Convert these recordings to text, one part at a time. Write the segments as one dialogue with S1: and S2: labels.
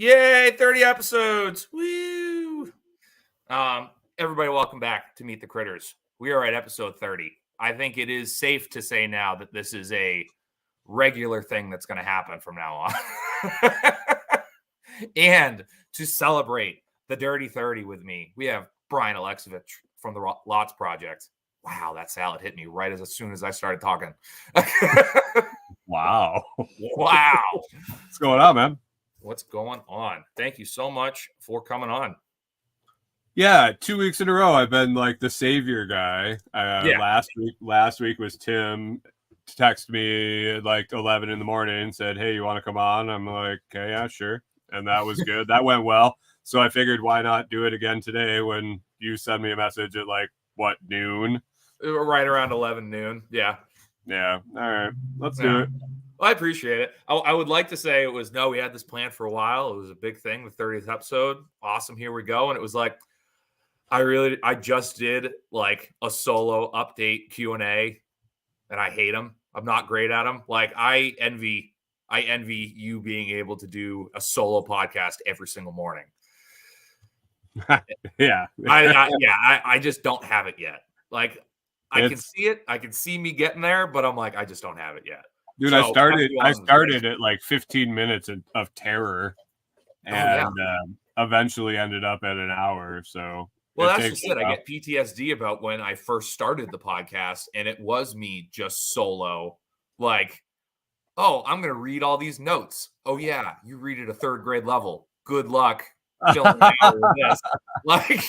S1: Yay, 30 episodes. Woo! Everybody, welcome back to Meet the Critters. We are at episode 30. I think it is safe to say now that this is a regular thing that's going to happen from now on. And to celebrate the Dirty 30 with me, we have Brian Aleksivich from the Lots Project. Wow, that salad hit me right as soon as I started talking.
S2: Wow.
S1: Wow.
S2: What's going on, man?
S1: What's going on? Thank you so much for coming on.
S2: Yeah, 2 weeks in a row I've been like the savior guy. Last week was Tim texted me at like 11 in the morning and said, "Hey, you want to come on?" I'm like, "Okay, yeah, sure." And that was good. That went well. So I figured why not do it again today when you send me a message at like noon?
S1: Right around 11 noon. Yeah.
S2: Yeah. All right. Let's do it.
S1: Well, I appreciate it. I would like to say it was, we had this plan for a while. It was a big thing, the 30th episode. Awesome. Here we go. And it was like, I just did like a solo update Q&A and I hate them. I'm not great at them. Like I envy you being able to do a solo podcast every single morning.
S2: Yeah.
S1: I just don't have it yet. Like I can see it. I can see me getting there, but I'm like, I just don't have it yet.
S2: Dude, so, I started at like 15 minutes of terror and eventually ended up at an hour. So,
S1: well, that's just it. I get PTSD about when I first started the podcast and it was me just solo. Like, oh, I'm going to read all these notes. Oh, yeah, you read at a third grade level. Good luck filling an hour with this. Like,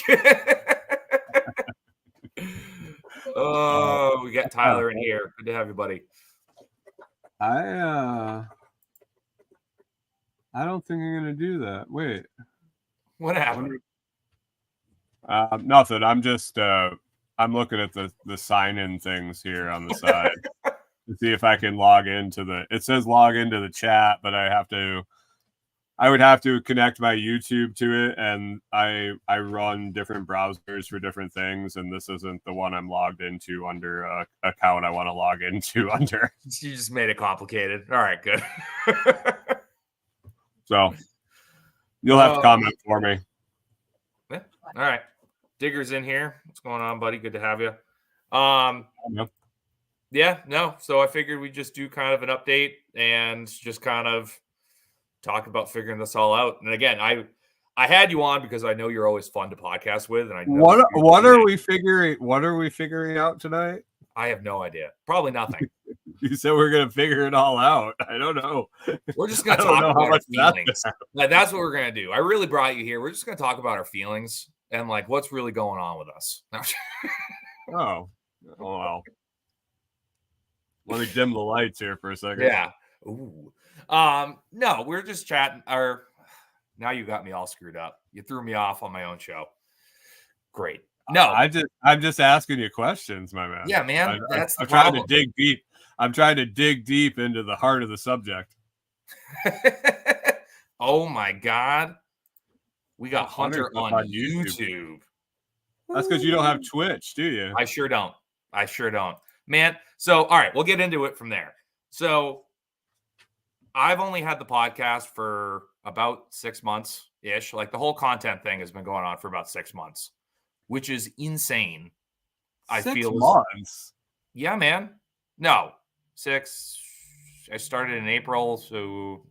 S1: oh, we got Tyler in here. Good to have you, buddy.
S2: I don't think I'm gonna do that. Wait,
S1: what happened?
S2: Nothing. I'm just I'm looking at the sign-in things here on the side to see if I can log into it says log into the chat, but I would have to connect my YouTube to it, and I run different browsers for different things, and this isn't the one I'm logged into under a account I want to log into under.
S1: You just made it complicated. All right, good.
S2: So you'll have to comment for me.
S1: Yeah. All right. Digger's in here. What's going on, buddy? Good to have you. Yeah, no. So I figured we'd just do kind of an update and just kind of talk about figuring this all out. And again, I had you on because I know you're always fun to podcast with. And I know
S2: what are we figuring out tonight?
S1: I have no idea. Probably nothing.
S2: You said we're gonna figure it all out. I don't know.
S1: We're just gonna talk about our feelings. That's what we're gonna do. I really brought you here. We're just gonna talk about our feelings and like what's really going on with us.
S2: Oh well. Let me dim the lights here for a second.
S1: Yeah. Ooh. No, we're just chatting. Now you got me all screwed up. You threw me off on my own show. Great. No,
S2: I'm just asking you questions, my man.
S1: Yeah, man. I'm
S2: trying to dig deep. I'm trying to dig deep into the heart of the subject.
S1: Oh my God. We got Hunter on YouTube.
S2: That's because you don't have Twitch, do you?
S1: I sure don't. Man. So, all right, we'll get into it from there. So I've only had the podcast for about 6 months-ish. Like the whole content thing has been going on for about 6 months, which is insane.
S2: 6 months?
S1: Yeah, man. No, 6. I started in April, so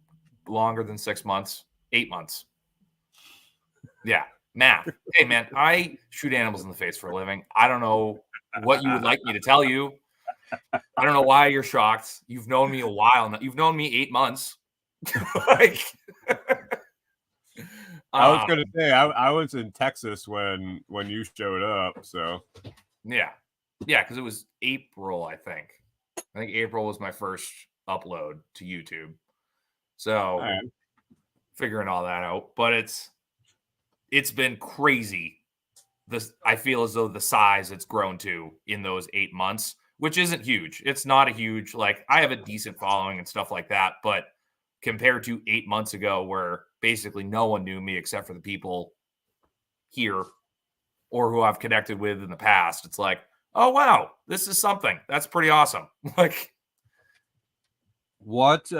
S1: longer than 6 months. 8 months. Yeah, math. Hey, man, I shoot animals in the face for a living. I don't know what you would like me to tell you. I don't know why you're shocked. You've known me a while now. You've known me 8 months. Like,
S2: I was going to say I was in Texas when you showed up. So
S1: yeah, because it was April. I think April was my first upload to YouTube. So figuring all that out, but it's been crazy. I feel as though the size it's grown to in those 8 months. Which isn't huge. It's not a huge, like, I have a decent following and stuff like that. But compared to 8 months ago, where basically no one knew me except for the people here or who I've connected with in the past, it's like, oh, wow, this is something. That's pretty awesome. Like,
S2: what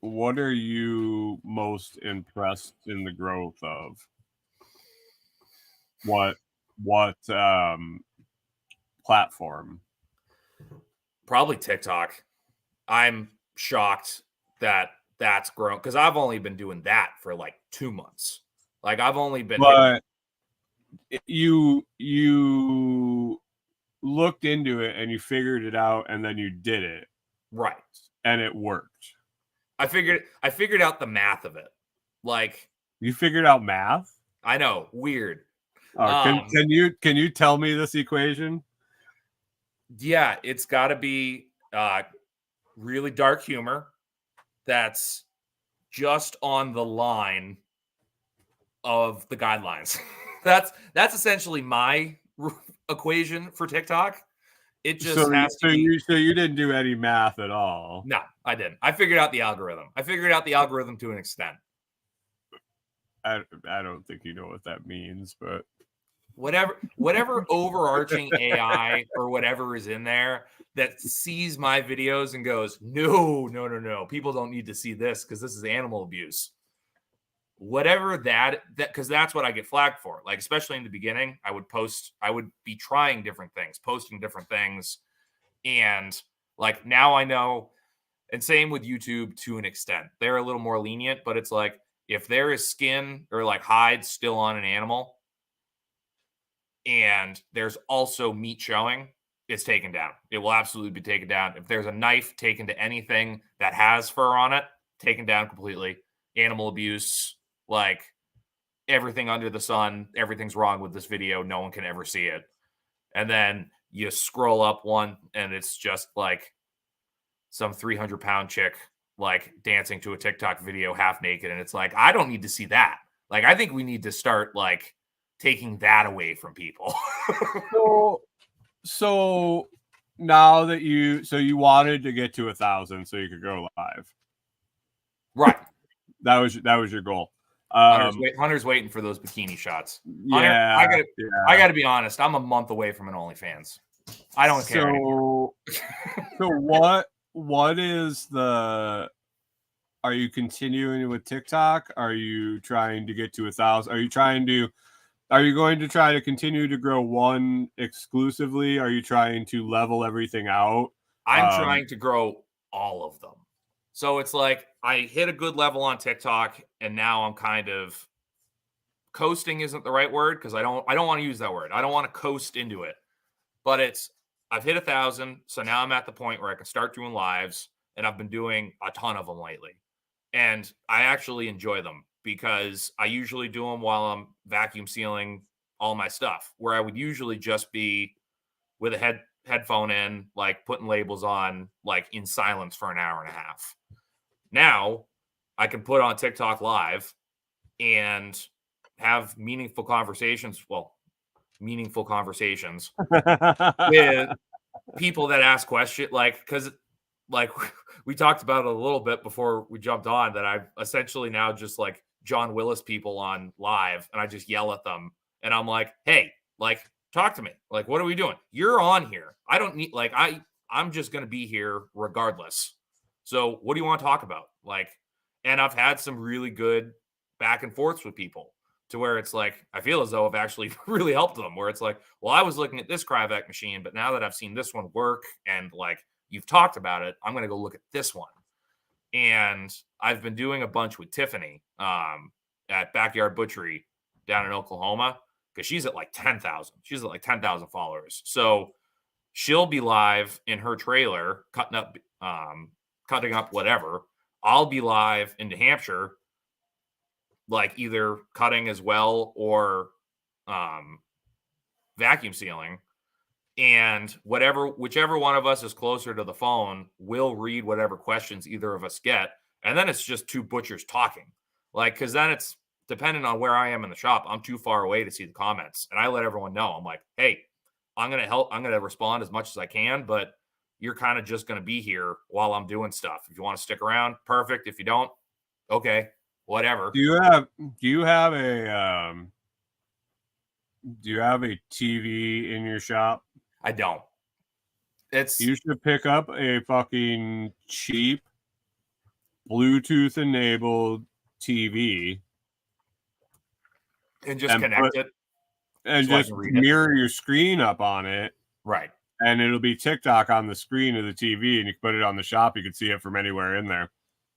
S2: what are you most impressed in the growth of? What platform?
S1: Probably TikTok. I'm shocked that that's grown because I've only been doing that for like 2 months. Like I've only been hitting.
S2: But you looked into it and you figured it out and then you did it.
S1: Right.
S2: And it worked.
S1: I figured out the math of it. Like
S2: you figured out math?
S1: I know, weird.
S2: Can you tell me this equation?
S1: Yeah, it's got to be really dark humor that's just on the line of the guidelines. that's essentially my equation for TikTok. It just has to be.
S2: So you didn't do any math at all?
S1: No, I didn't. I figured out the algorithm. I figured out the algorithm to an extent.
S2: I don't think you know what that means, but
S1: whatever overarching AI or whatever is in there that sees my videos and goes, no, people don't need to see this because this is animal abuse. Whatever that because that's what I get flagged for. Like, especially in the beginning, I would be trying different things, posting different things. And like now I know, and same with YouTube to an extent. They're a little more lenient, but it's like if there is skin or like hide still on an animal and there's also meat showing, it's taken down. It will absolutely be taken down. If there's a knife taken to anything that has fur on it, taken down completely. Animal abuse, like everything under the sun, everything's wrong with this video. No one can ever see it. And then you scroll up one and it's just like some 300-pound chick like dancing to a TikTok video half naked. And it's like, I don't need to see that. Like, I think we need to start like taking that away from people.
S2: so now that you wanted to get to 1,000 so you could go live.
S1: Right.
S2: That was your goal.
S1: Hunter's waiting for those bikini shots.
S2: Yeah,
S1: Hunter, I gotta be honest. I'm a month away from an OnlyFans. I don't care anymore.
S2: So what is the? Are you continuing with TikTok? Are you trying to get to 1,000? Are you going to try to continue to grow one exclusively? Are you trying to level everything out?
S1: I'm trying to grow all of them. So it's like I hit a good level on TikTok and now I'm kind of coasting isn't the right word because I don't want to use that word. I don't want to coast into it. But I've hit 1,000, so now I'm at the point where I can start doing lives and I've been doing a ton of them lately. And I actually enjoy them because I usually do them while I'm vacuum sealing all my stuff, where I would usually just be with a headphone in, like putting labels on, like in silence for an hour and a half. Now I can put on TikTok live and have meaningful conversations. Well, meaningful conversations with people that ask questions, like, because like we talked about it a little bit before we jumped on that I've essentially now just like John Willis people on live and I just yell at them and I'm like, hey, like talk to me. Like, what are we doing? You're on here. I don't need like I'm just gonna be here regardless. So what do you want to talk about? Like, and I've had some really good back and forths with people to where it's like I feel as though I've actually really helped them. Where it's like, well, I was looking at this cryovac machine, but now that I've seen this one work and like you've talked about it, I'm going to go look at this one. And I've been doing a bunch with Tiffany at Backyard Butchery down in Oklahoma because she's at like 10,000. She's at like 10,000 followers. So she'll be live in her trailer cutting up whatever. I'll be live in New Hampshire, like either cutting as well or vacuum sealing. And whichever one of us is closer to the phone will read whatever questions either of us get. And then it's just two butchers talking. Like, because then it's dependent on where I am in the shop. I'm too far away to see the comments. And I let everyone know. I'm like, hey, I'm going to help. I'm going to respond as much as I can. But you're kind of just going to be here while I'm doing stuff. If you want to stick around, perfect. If you don't, okay, whatever.
S2: Do you have a TV in your shop?
S1: I don't.
S2: You should pick up a fucking cheap Bluetooth enabled TV
S1: and just connect it
S2: and
S1: so
S2: just mirror your screen up on it.
S1: Right.
S2: And it'll be TikTok on the screen of the TV, and you can put it on the shop. You can see it from anywhere in there.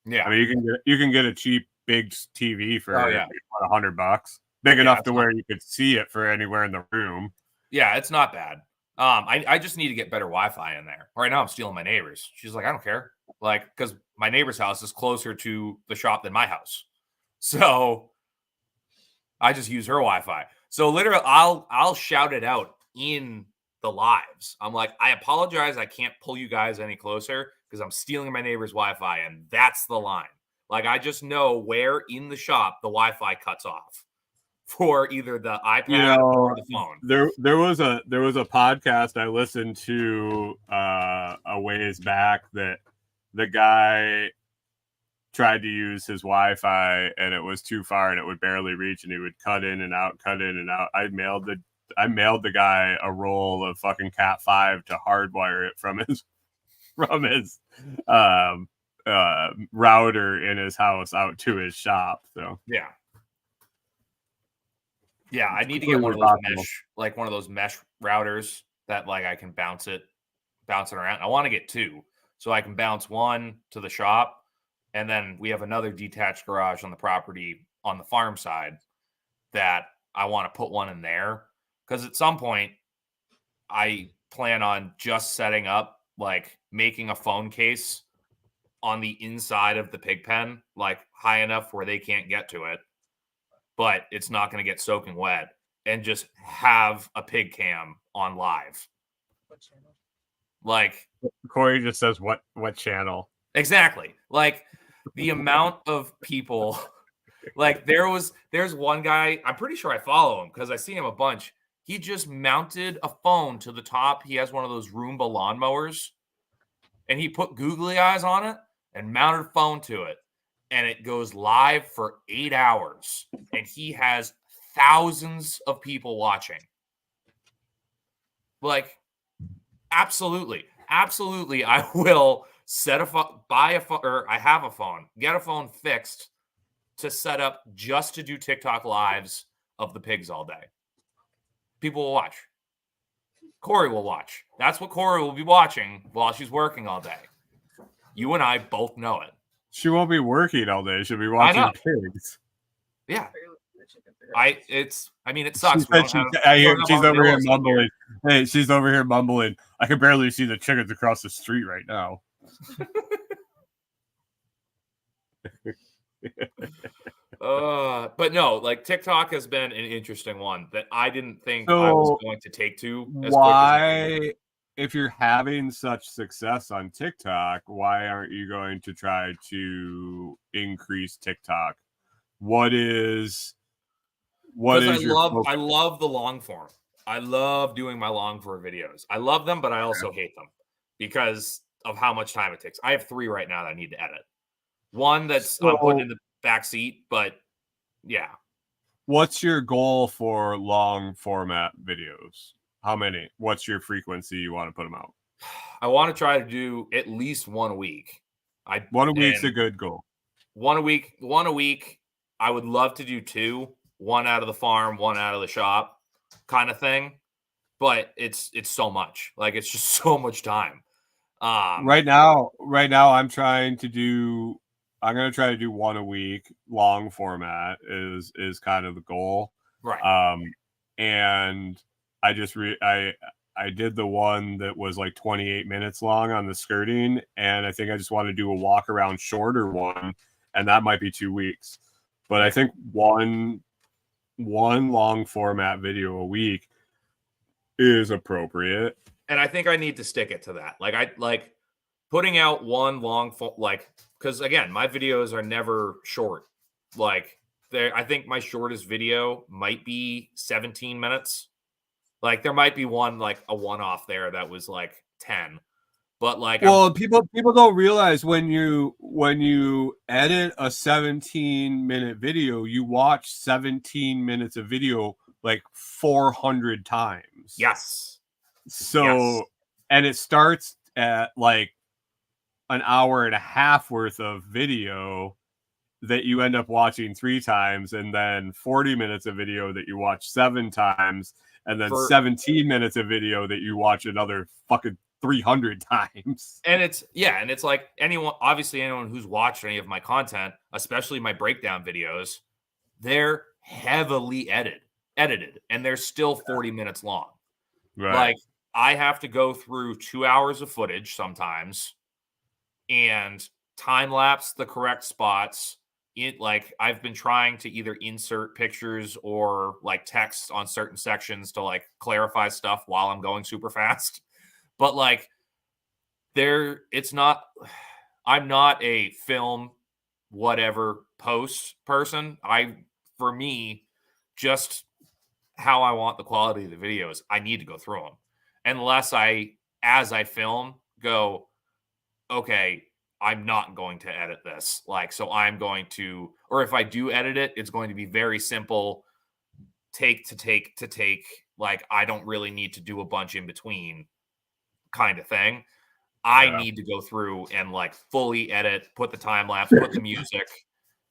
S1: Yeah.
S2: I mean, you can get a cheap big TV for $100, big enough to where you could see it for anywhere in the room.
S1: Yeah, it's not bad. I just need to get better Wi-Fi in there. Right now, I'm stealing my neighbor's. She's like, I don't care, like, because my neighbor's house is closer to the shop than my house, so I just use her Wi-Fi. So literally, I'll shout it out in the lives. I'm like, I apologize, I can't pull you guys any closer because I'm stealing my neighbor's Wi-Fi, and that's the line. Like, I just know where in the shop the Wi-Fi cuts off for either the iPad or the phone.
S2: There was a podcast I listened to a ways back that the guy tried to use his Wi-Fi and it was too far and it would barely reach and he would cut in and out. I mailed the guy a roll of fucking Cat 5 to hardwire it from his router in his house out to his shop. So
S1: yeah, I need to get one of those mesh routers that like I can bounce it around. I want to get two so I can bounce one to the shop, and then we have another detached garage on the property on the farm side that I want to put one in there, because at some point I plan on just setting up, like, making a phone case on the inside of the pig pen, like high enough where they can't get to it, but it's not going to get soaking wet, and just have a pig cam on live.
S3: What channel?
S1: Like,
S2: Corey just says, what channel?
S1: Exactly. Like, the amount of people, like, there's one guy, I'm pretty sure I follow him because I see him a bunch. He just mounted a phone to the top. He has one of those Roomba lawnmowers, and he put googly eyes on it and mounted a phone to it. And it goes live for 8 hours, and he has thousands of people watching. Like, absolutely, I will set a phone, buy a phone, or I have a phone, get a phone fixed to set up just to do TikTok lives of the pigs all day. People will watch. Corey will watch. That's what Corey will be watching while she's working all day. You and I both know it.
S2: She won't be working all day. She'll be watching pigs.
S1: Yeah. It sucks.
S2: She's over here mumbling. Hey, she's over here mumbling. I can barely see the chickens across the street right now.
S1: But no, like, TikTok has been an interesting one that I didn't think I was going to take to as quick as
S2: if you're having such success on TikTok, why aren't you going to try to increase TikTok? I
S1: love the long form. I love doing my long form videos. I love them, but I also hate them because of how much time it takes. I have 3 right now that I need to edit. One I'm putting in the back seat, but yeah.
S2: What's your goal for long format videos? How many? What's your frequency you want to put them out?
S1: I want to try to do at least one a week.
S2: One a week's a good goal.
S1: One a week. I would love to do 2, one out of the farm, one out of the shop, kind of thing. But it's so much. Like, it's just so much time.
S2: Right now, I'm going to try to do one a week. Long format is kind of the goal.
S1: Right.
S2: And I just I did the one that was like 28 minutes long on the skirting, and I think I just want to do a walk around shorter one, and that might be 2 weeks. But I think one long format video a week is appropriate.
S1: And I think I need to stick it to that. Like putting out one long because again, my videos are never short. Like, I think my shortest video might be 17 minutes. Like, there might be one, like a one-off there that was like 10. But like,
S2: people don't realize when you edit a 17-minute video, you watch 17 minutes of video like 400 times.
S1: Yes.
S2: So, and it starts at like an hour and a half worth of video that you end up watching 3 times, and then 40 minutes of video that you watch 7 times, and then 17 minutes of video that you watch another fucking 300 times.
S1: And it's like anyone who's watched any of my content, especially my breakdown videos, they're heavily edited, and they're still 40 minutes long.
S2: Right.
S1: Like, I have to go through 2 hours of footage sometimes and time lapse the correct spots. Like, I've been trying to either insert pictures or like text on certain sections to like clarify stuff while I'm going super fast. But like, I'm not a film whatever post person. For me, just how I want the quality of the videos, I need to go through them. Unless as I film, go, okay, I'm not going to edit this. Like, so I'm going to, or if I do edit it, it's going to be very simple, take to take to take. Like, I don't really need to do a bunch in between kind of thing. I need to go through and like fully edit, put the time lapse, put the music,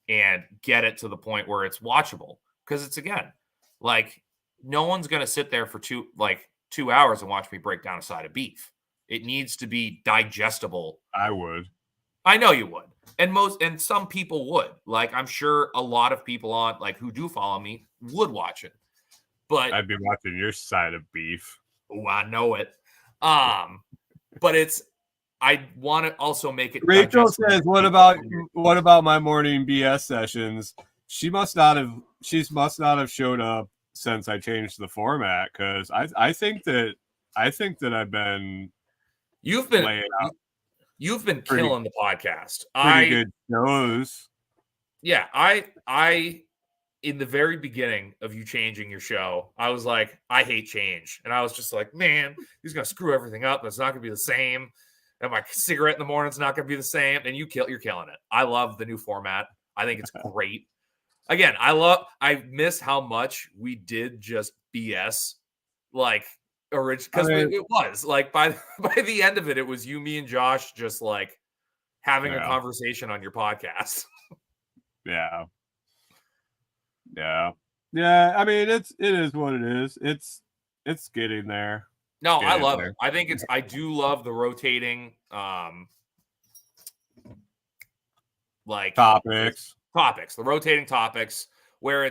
S1: and get it to the point where it's watchable. Because it's, again, like, no one's going to sit there for 2 hours and watch me break down a side of beef. It needs to be digestible.
S2: I would.
S1: I know you would. And some people would. Like, I'm sure a lot of people who do follow me would watch it. But
S2: I'd be watching your side of beef.
S1: Oh, I know it. But I want to also make it.
S2: Rachel says, "What about my morning BS sessions?" She must not have showed up since I changed the format, because I think that I've been
S1: you've been killing the podcast.
S2: Pretty good shows.
S1: Yeah, I in the very beginning of you changing your show, I was like, I hate change, and I was just like, man, he's gonna screw everything up. It's not gonna be the same. And my cigarette in the morning is not going to be the same. And you're killing it. I love the new format. I think it's great. Again, I miss how much we did just BS, like, because it was like by the end of it, it was you, me, and Josh just like having a conversation on your podcast.
S2: Yeah. I mean, it is what it is. It's getting there.
S1: No, I love it. I do love the rotating
S2: topics,
S1: the rotating topics, where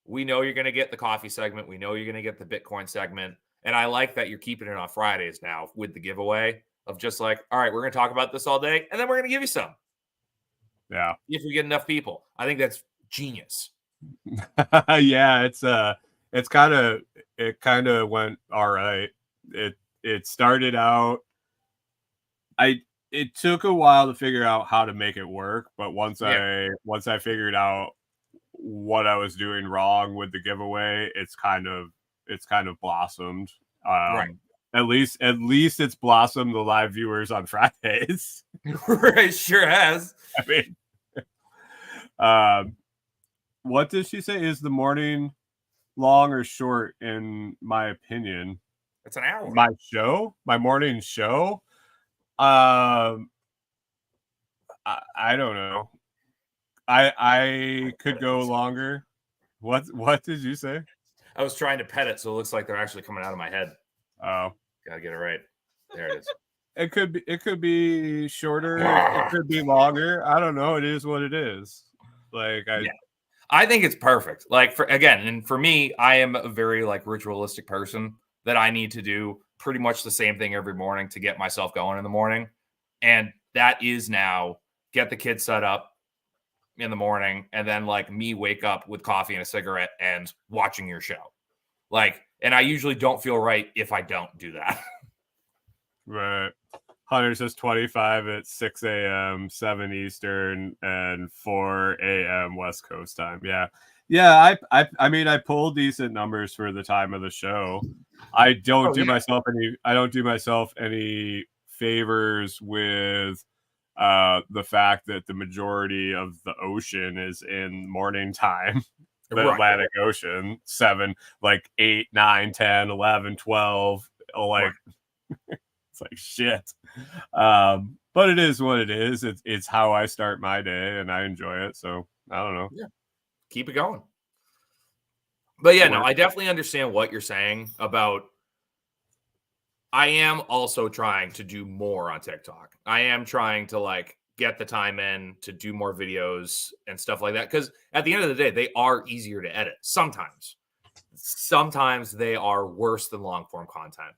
S1: we know you're going to get the coffee segment, we know you're going to get the Bitcoin segment, and I like that you're keeping it on Fridays now with the giveaway of just like, all right, we're going to talk about this all day, and then we're going to give you some.
S2: Yeah,
S1: if we get enough people. I think that's genius.
S2: Yeah, it kind of went all right. It started out, it took a while to figure out how to make it work, but once I figured out what I was doing wrong with the giveaway, it's kind of blossomed.
S1: Right.
S2: At least it's blossomed the live viewers on Fridays.
S1: It sure has.
S2: I mean, what did she say? Is the morning long or short? In my opinion,
S1: it's an hour.
S2: My morning show. I don't know. I could go longer. What did you say?
S1: I was trying to pet it, so it looks like they're actually coming out of my head.
S2: Oh,
S1: gotta get it right. There it is.
S2: It could be shorter. It could be longer. I don't know. It is what it is.
S1: I think it's perfect. Like, for me, I am a very ritualistic person that I need to do pretty much the same thing every morning to get myself going in the morning. And that is now get the kids set up in the morning, and then me wake up with coffee and a cigarette and watching your show. And I usually don't feel right if I don't do that.
S2: Right. Hunter says 25 at 6 a.m., 7 Eastern, and 4 a.m. West Coast time. Yeah. I pull decent numbers for the time of the show. I don't do myself any favors with the fact that the majority of the ocean is in morning time. The Atlantic Ocean, 7, 8, 9, 10, 11, 12, it's shit. But it is what it is. It's how I start my day, and I enjoy it. So I don't know.
S1: Yeah, keep it going. But yeah, no, I definitely understand what you're saying about. I am also trying to do more on TikTok. I am trying to like get the time in to do more videos and stuff like that. Because at the end of the day, they are easier to edit sometimes. Sometimes they are worse than long form content.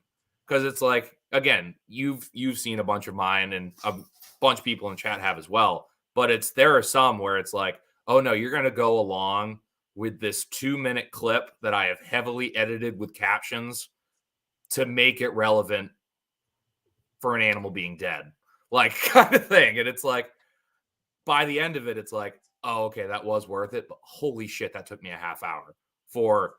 S1: Because it's like, again, you've seen a bunch of mine and a bunch of people in chat have as well. But there are some where it's like, oh no, you're gonna go along with this 2-minute clip that I have heavily edited with captions to make it relevant for an animal being dead, like kind of thing. And it's like, by the end of it, it's like, oh, okay, that was worth it. But holy shit, that took me a half hour for,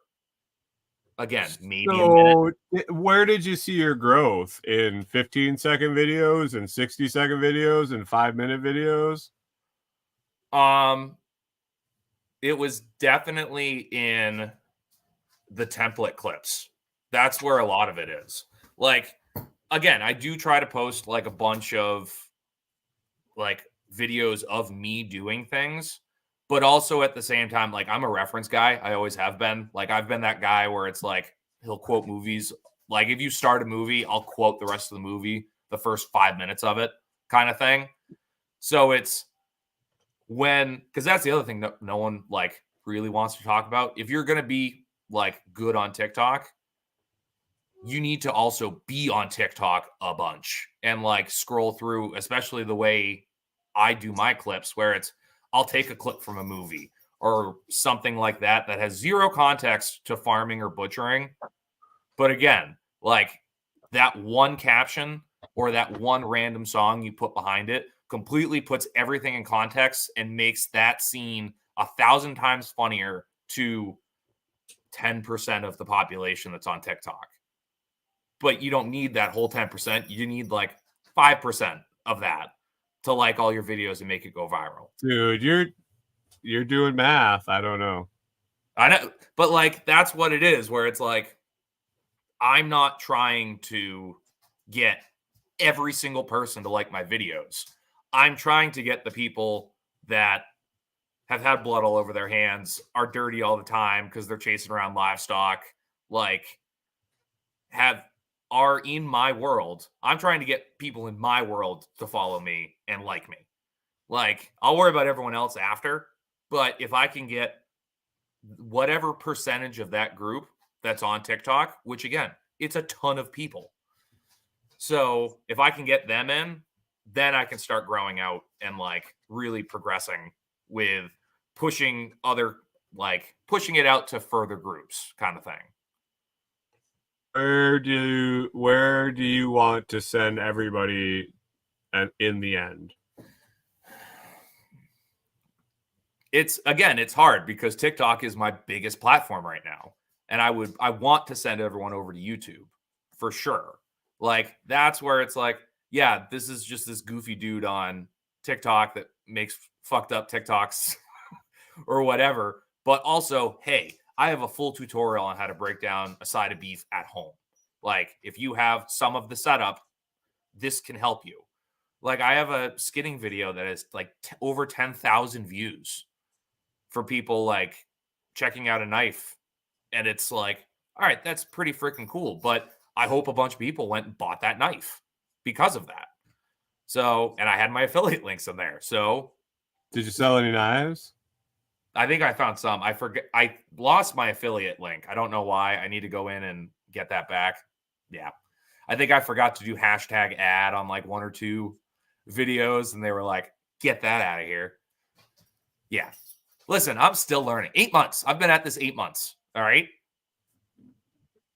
S1: again, maybe a minute.
S2: Where did you see your growth in 15-second videos and 60-second videos and 5-minute videos?
S1: It was definitely in the template clips. That's where a lot of it is. Like, again, I do try to post like a bunch of like videos of me doing things, but also at the same time, like I'm a reference guy. I always have been. Like I've been that guy where it's like he'll quote movies. Like if you start a movie, I'll quote the rest of the movie, the first 5 minutes of it, kind of thing. So it's because that's the other thing that no one like really wants to talk about. If you're gonna be like good on TikTok, you need to also be on TikTok a bunch and like scroll through, especially the way I do my clips, where I'll take a clip from a movie or something like that that has zero context to farming or butchering. But again, like that one caption or that one random song you put behind it completely puts everything in context and makes that scene 1,000 times funnier to 10% of the population that's on TikTok. But you don't need that whole 10%. You need like 5% of that to like all your videos and make it go viral.
S2: Dude, you're doing math. I don't know.
S1: I know, but like that's what it is, where it's like I'm not trying to get every single person to like my videos. I'm trying to get the people that have had blood all over their hands, are dirty all the time because they're chasing around livestock, like are in my world. I'm trying to get people in my world to follow me and like me. Like, I'll worry about everyone else after, but if I can get whatever percentage of that group that's on TikTok, which again, it's a ton of people. So if I can get them in, then I can start growing out and like really progressing with pushing it out to further groups kind of thing.
S2: Where do you want to send everybody in the end?
S1: It's hard because TikTok is my biggest platform right now. And I want to send everyone over to YouTube for sure. Like that's where it's like, yeah, this is just this goofy dude on TikTok that makes fucked up TikToks or whatever. But also, hey, I have a full tutorial on how to break down a side of beef at home. Like if you have some of the setup, this can help you. Like I have a skinning video that is like over 10,000 views for people like checking out a knife. And it's like, all right, that's pretty freaking cool. But I hope a bunch of people went and bought that knife because of that. So, and I had my affiliate links in there. So,
S2: did you sell any knives?
S1: I think I found some. I lost my affiliate link. I don't know why. I need to go in and get that back. Yeah. I think I forgot to do hashtag ad on like 1 or 2 videos, and they were like, get that out of here. Yeah. Listen, I'm still learning. 8 months. I've been at this 8 months. All right.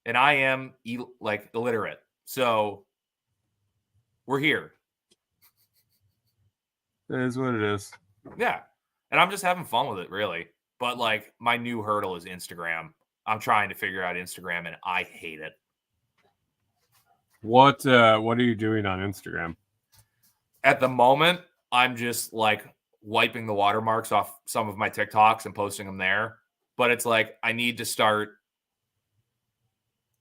S1: And I am like illiterate. So we're here.
S2: It is what it is.
S1: Yeah. And I'm just having fun with it, really. But like my new hurdle is Instagram. I'm trying to figure out Instagram and I hate it.
S2: What are you doing on Instagram?
S1: At the moment, I'm just like wiping the watermarks off some of my TikToks and posting them there. But it's like I need to start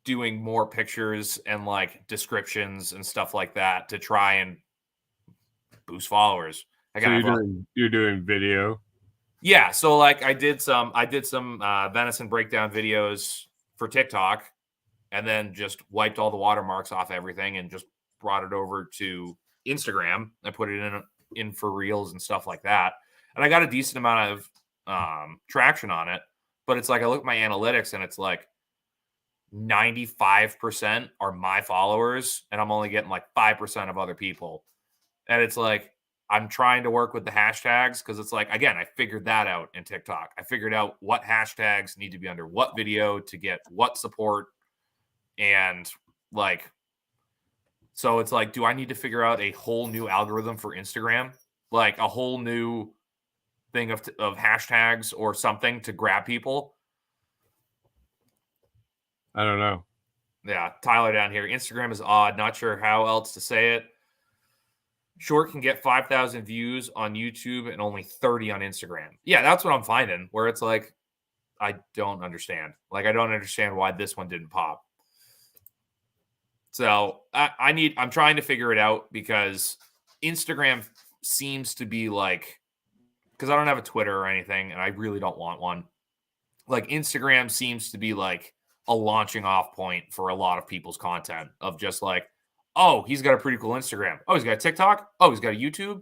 S1: doing more pictures and like descriptions and stuff like that to try and boost followers. Again,
S2: so you're doing video.
S1: Yeah, so like I did some venison breakdown videos for TikTok, and then just wiped all the watermarks off everything and just brought it over to Instagram and put it in for reels and stuff like that. And I got a decent amount of traction on it, but it's like I look at my analytics and it's like 95% are my followers, and I'm only getting like 5% of other people. And it's like I'm trying to work with the hashtags because it's like, again, I figured that out in TikTok. I figured out what hashtags need to be under what video to get what support. And like, so it's like, do I need to figure out a whole new algorithm for Instagram? Like a whole new thing of hashtags or something to grab people?
S2: I don't know.
S1: Yeah, Tyler down here. Instagram is odd. Not sure how else to say it. Short can get 5,000 views on YouTube and only 30 on Instagram. Yeah, that's what I'm finding, where it's like, I don't understand. Like, I don't understand why this one didn't pop. So I'm trying to figure it out because Instagram seems to be like, because I don't have a Twitter or anything, and I really don't want one. Like, Instagram seems to be like a launching off point for a lot of people's content of just like, oh, he's got a pretty cool Instagram. Oh, he's got a TikTok. Oh, he's got a YouTube.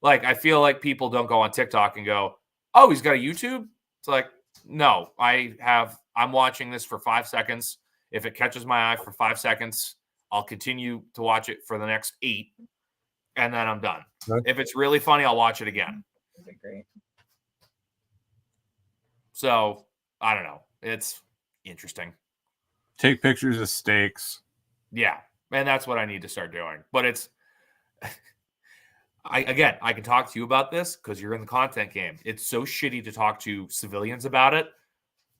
S1: Like, I feel like people don't go on TikTok and go, oh, he's got a YouTube. It's like, no, I'm watching this for 5 seconds. If it catches my eye for 5 seconds, I'll continue to watch it for the next 8, and then I'm done. Okay. If it's really funny, I'll watch it again.
S3: That'd be great.
S1: So, I don't know. It's interesting.
S2: Take pictures of steaks.
S1: Yeah. And that's what I need to start doing. But it's, I can talk to you about this because you're in the content game. It's so shitty to talk to civilians about it.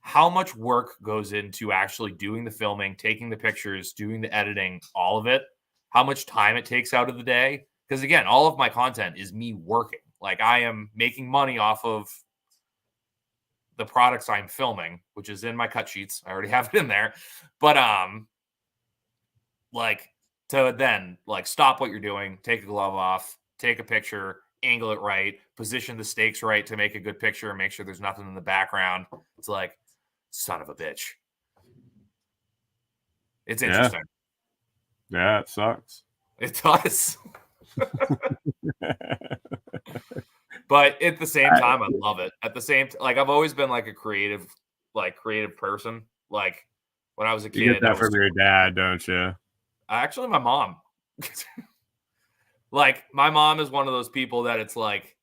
S1: How much work goes into actually doing the filming, taking the pictures, doing the editing, all of it? How much time it takes out of the day? Because again, all of my content is me working. Like, I am making money off of the products I'm filming, which is in my cut sheets. I already have it in there. But like, to then like stop what you're doing, take a glove off, take a picture, angle it right, position the stakes right to make a good picture and make sure there's nothing in the background. It's like, son of a bitch. It's interesting.
S2: Yeah, it sucks.
S1: It does. But at the same time, I love it. At the same like I've always been like a creative person. Like when I was a kid.
S2: You get that from your dad, don't you?
S1: Actually, my mom. Like, my mom is one of those people that it's like,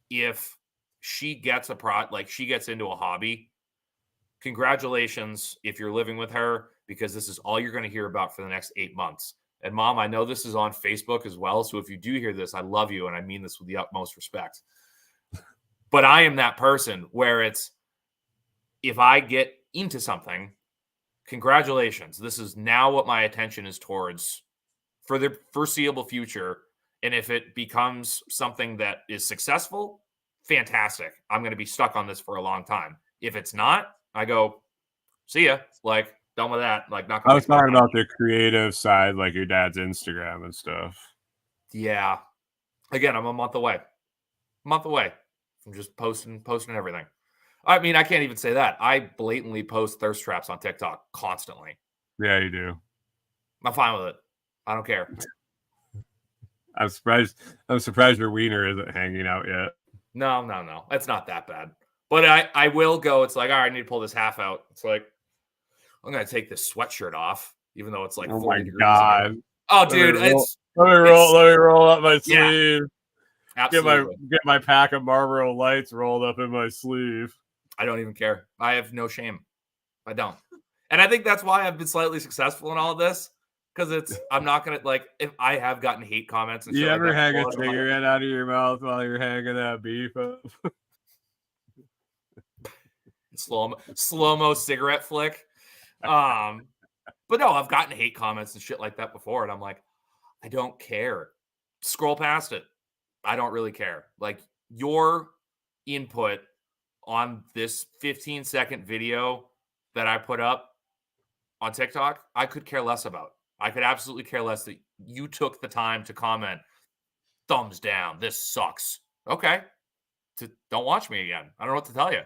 S1: if she gets she gets into a hobby, congratulations if you're living with her, because this is all you're going to hear about for the next 8 months. And Mom, I know this is on Facebook as well. So if you do hear this, I love you. And I mean this with the utmost respect. But I am that person where it's, if I get into something, congratulations. This is now what my attention is towards for the foreseeable future. And if it becomes something that is successful, fantastic. I'm going to be stuck on this for a long time. If it's not, I go, see ya. Like, done with that. Like, not.
S2: I was talking about the creative side, like your dad's Instagram and stuff.
S1: Yeah. Again, I'm a month away. I'm just posting everything. I mean, I can't even say that. I blatantly post thirst traps on TikTok constantly.
S2: Yeah, you do.
S1: I'm fine with it. I don't care.
S2: I'm surprised your wiener isn't hanging out yet.
S1: No. It's not that bad. But I will go. It's like, all right, I need to pull this half out. It's like, I'm going to take this sweatshirt off, even though it's like 40 degrees.
S2: God.
S1: Oh, dude.
S2: Let me roll up my sleeve.
S1: Yeah,
S2: get my pack of Marlboro Lights rolled up in my sleeve.
S1: I don't even care. I have no shame. I don't. And I think that's why I've been slightly successful in all of this. Because I'm not going to, like, if I have gotten hate comments and
S2: shit. You ever
S1: like
S2: hang a cigarette out of your mouth while you're hanging that beef up?
S1: Slow-mo cigarette flick. But no, I've gotten hate comments and shit like that before. And I'm like, I don't care. Scroll past it. I don't really care. Like, your input on this 15-second video that I put up on TikTok, I could care less about. I could absolutely care less that you took the time to comment. thumbs down. This sucks. Okay. Don't watch me again. I don't know what to tell you.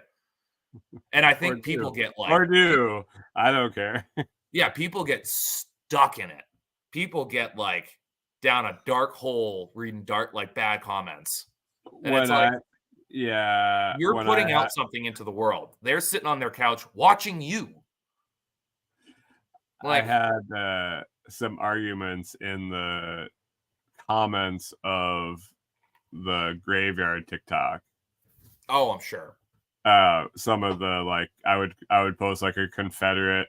S1: And I think people get like,
S2: or do. I don't care.
S1: Yeah, people get stuck in it. People get like down a dark hole reading like bad comments. And it's like, you're putting out something into the world. They're sitting on their couch watching you.
S2: Like, I had some arguments in the comments of the graveyard TikTok.
S1: Oh, I'm sure.
S2: Some of the like I would post like a Confederate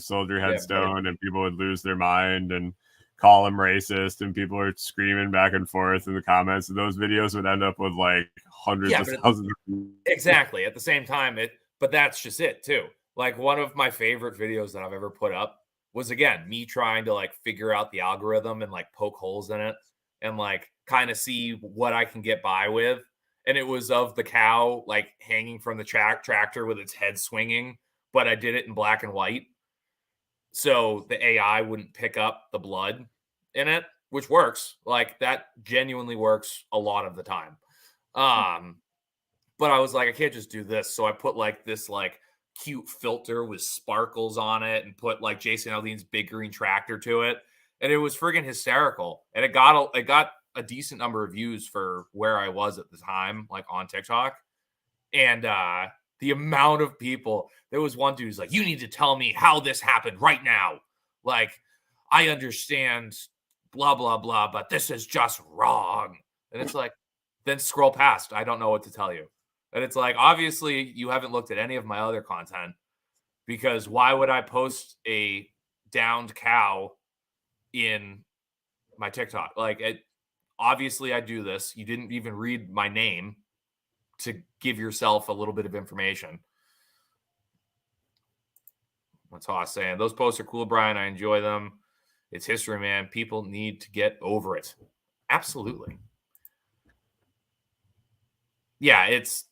S2: soldier headstone, and people would lose their mind and call him racist, and people are screaming back and forth in the comments, and those videos would end up with like hundreds of thousands of views.
S1: Exactly. At the same time, but that's just it too. Like, one of my favorite videos that I've ever put up was, again, me trying to like figure out the algorithm and like poke holes in it and like kind of see what I can get by with. And it was of the cow like hanging from the tractor with its head swinging, but I did it in black and white. So the AI wouldn't pick up the blood in it, which works. Like, that genuinely works a lot of the time. But I was like, I can't just do this. So I put like this like cute filter with sparkles on it and put like Jason Aldean's big green tractor to it. And it was friggin' hysterical. And it got a decent number of views for where I was at the time, like on TikTok. And the amount of people, there was one dude who's like, you need to tell me how this happened right now. Like, I understand blah, blah, blah, but this is just wrong. And it's like, then scroll past. I don't know what to tell you. And it's like, obviously you haven't looked at any of my other content, because why would I post a downed cow in my TikTok? Like, obviously I do this. You didn't even read my name to give yourself a little bit of information. That's all I'm saying. Those posts are cool, Brian. I enjoy them. It's history, man. People need to get over it. Absolutely. Yeah, it's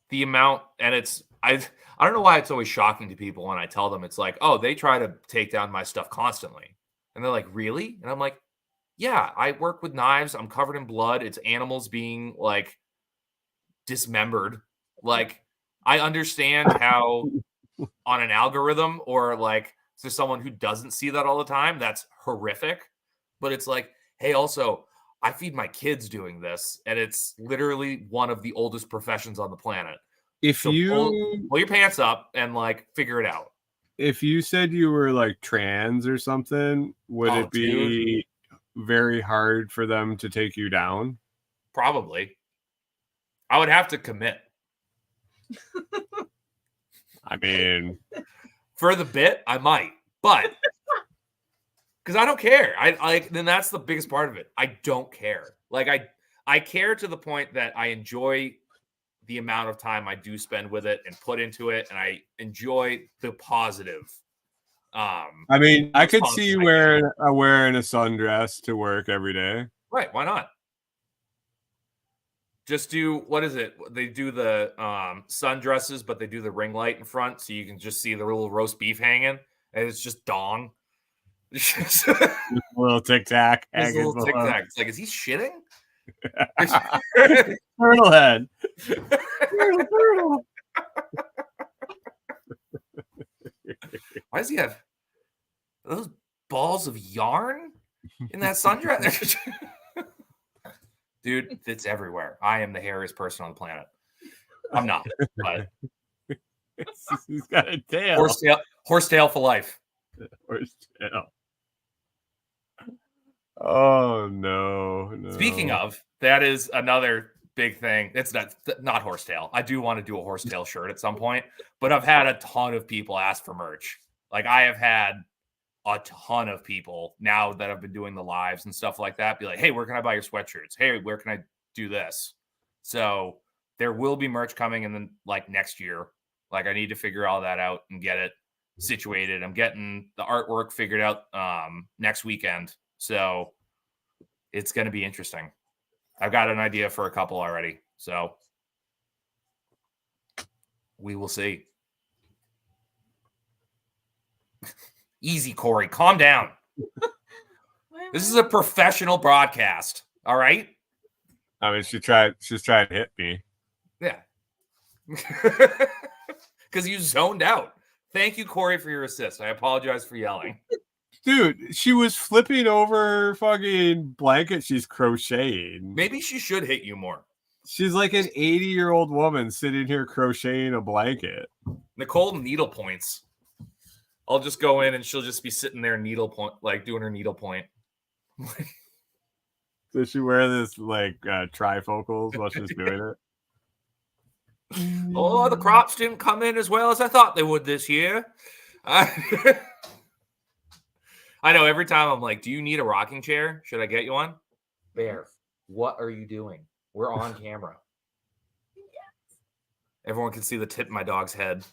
S1: the amount, and it's I don't know why it's always shocking to people when I tell them. It's like, oh, they try to take down my stuff constantly. And they're like, really? And I'm like, yeah, I work with knives. I'm covered in blood. It's animals being like dismembered. Like, I understand how on an algorithm or like to someone who doesn't see that all the time, that's horrific. But it's like, hey, also, I feed my kids doing this, and it's literally one of the oldest professions on the planet.
S2: If
S1: so
S2: you
S1: pull your pants up and like figure it out.
S2: If you said you were like trans or something, would it be very hard for them to take you down?
S1: Probably. I would have to commit.
S2: I mean,
S1: for the bit, I might, but because I don't care. Then that's the biggest part of it. I don't care. Like, I care to the point that I enjoy the amount of time I do spend with it and put into it, and I enjoy the positive.
S2: I mean, I could see you wearing a sundress to work every day.
S1: Right? Why not? Just do, what is it? They do the sundresses, but they do the ring light in front, so you can just see the little roast beef hanging, and it's just dong.
S2: A little tic tac.
S1: It's like, is he shitting?
S2: Turtle head. Turtle.
S1: Why does he have those balls of yarn in that sundress? Dude, it's everywhere. I am the hairiest person on the planet. I'm not, but
S2: he's got a tail.
S1: Horsetail for life.
S2: Horsetail. Oh no.
S1: Speaking of, that is another big thing. It's not horsetail. I do want to do a horsetail shirt at some point, but I've had a ton of people ask for merch. Like, I have had a ton of people now that I've been doing the lives and stuff like that be like, hey, where can I buy your sweatshirts? Hey, where can I do this? So there will be merch coming in the like next year. Like, I need to figure all that out and get it situated. I'm getting the artwork figured out next weekend. So it's going to be interesting. I've got an idea for a couple already. So we will see. Easy, Corey. Calm down. This is a professional broadcast. All right.
S2: I mean, she's trying to hit me.
S1: Yeah. Because you zoned out. Thank you, Corey, for your assist. I apologize for yelling.
S2: Dude, she was flipping over fucking blanket she's crocheting.
S1: Maybe she should hit you more.
S2: She's like an 80-year-old woman sitting here crocheting a blanket.
S1: Nicole needle points. I'll just go in and she'll just be sitting there needle point, like doing her needle point.
S2: Does she wear this like trifocals while she's doing it?
S1: Oh, the crops didn't come in as well as I thought they would this year. I know every time I'm like, do you need a rocking chair? Should I get you one? Bear, what are you doing? We're on camera. Yes. Everyone can see the tip of my dog's head.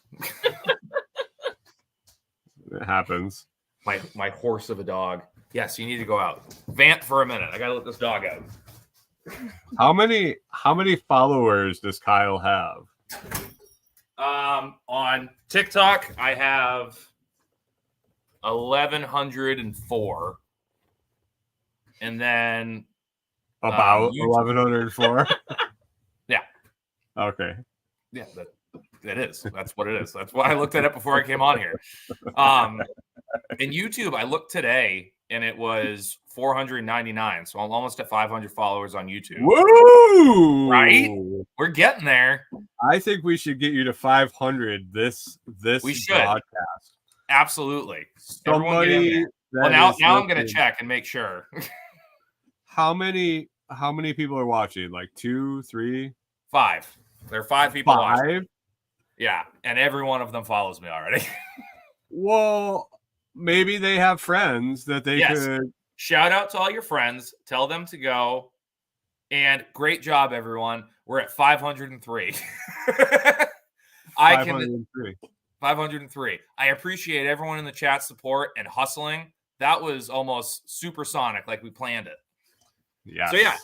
S2: It happens.
S1: My horse of a dog. Yes, you need to go out. Vamp for a minute. I gotta let this dog out.
S2: How many followers does Kyle have?
S1: On TikTok, I have 1,104, and then
S2: about 1,104.
S1: Yeah.
S2: Okay.
S1: Yeah, that is. That's what it is. That's why I looked at it before I came on here. In YouTube, I looked today, and it was 499. So I'm almost at 500 followers on YouTube.
S2: Woo!
S1: Right? We're getting there.
S2: I think we should get you to 500 this
S1: we should.
S2: broadcast.
S1: Absolutely.
S2: Somebody.
S1: Well, now I'm going to check and make sure.
S2: How many people are watching? Like 2, 3,
S1: 5. There are 5 people
S2: 5?
S1: watching. Yeah, and every one of them follows me already.
S2: Well, maybe they have friends that they could.
S1: Shout out to all your friends. Tell them to go. And great job, everyone. We're at 503. 503. I appreciate everyone in the chat support and hustling. That was almost supersonic, like we planned it.
S2: Yeah.
S1: So yeah,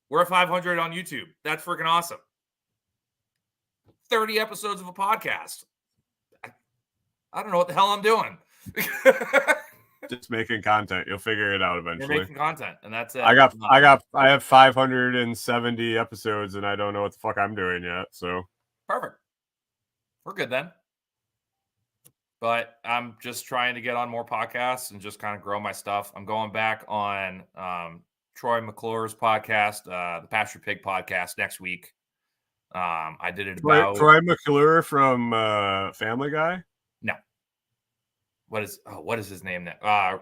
S1: we're at 500 on YouTube. That's freaking awesome. 30 episodes of a podcast. I don't know what the hell I'm doing.
S2: Just making content. You'll figure it out eventually.
S1: You're making content, and that's it.
S2: I have 570 episodes, and I don't know what the fuck I'm doing yet. So
S1: perfect. We're good then. But I'm just trying to get on more podcasts and just kind of grow my stuff. I'm going back on Troy McClure's podcast, the Pasture Pig podcast, next week. I did it about
S2: Troy McClure from Family Guy.
S1: No. What is his name now?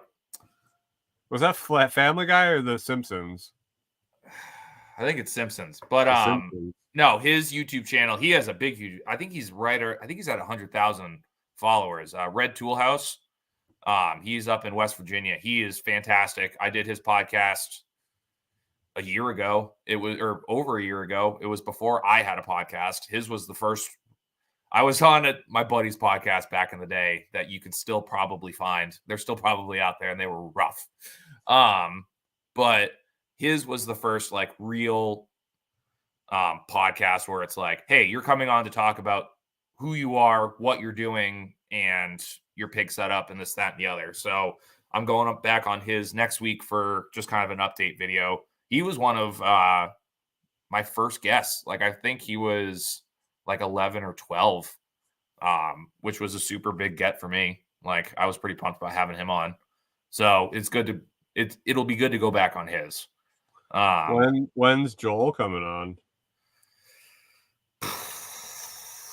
S2: Was that Family Guy or The Simpsons?
S1: I think it's Simpsons. But
S2: Simpsons.
S1: No, his YouTube channel. He has a big huge. I think he's at 100,000 followers. Red Toolhouse. He's up in West Virginia. He is fantastic. I did his podcast a year ago. Or over a year ago. It was before I had a podcast. His was the first. I was on my buddy's podcast back in the day that you can still probably find. They're still probably out there, and they were rough. But his was the first like real podcast where it's like, hey, you're coming on to talk about who you are, what you're doing, and your pig setup, and this, that, and the other. So I'm going back on his next week for just kind of an update video. He was one of my first guests. Like, I think he was like 11 or 12, which was a super big get for me. Like, I was pretty pumped about having him on. So it's good it'll be good to go back on his.
S2: When's Joel coming on?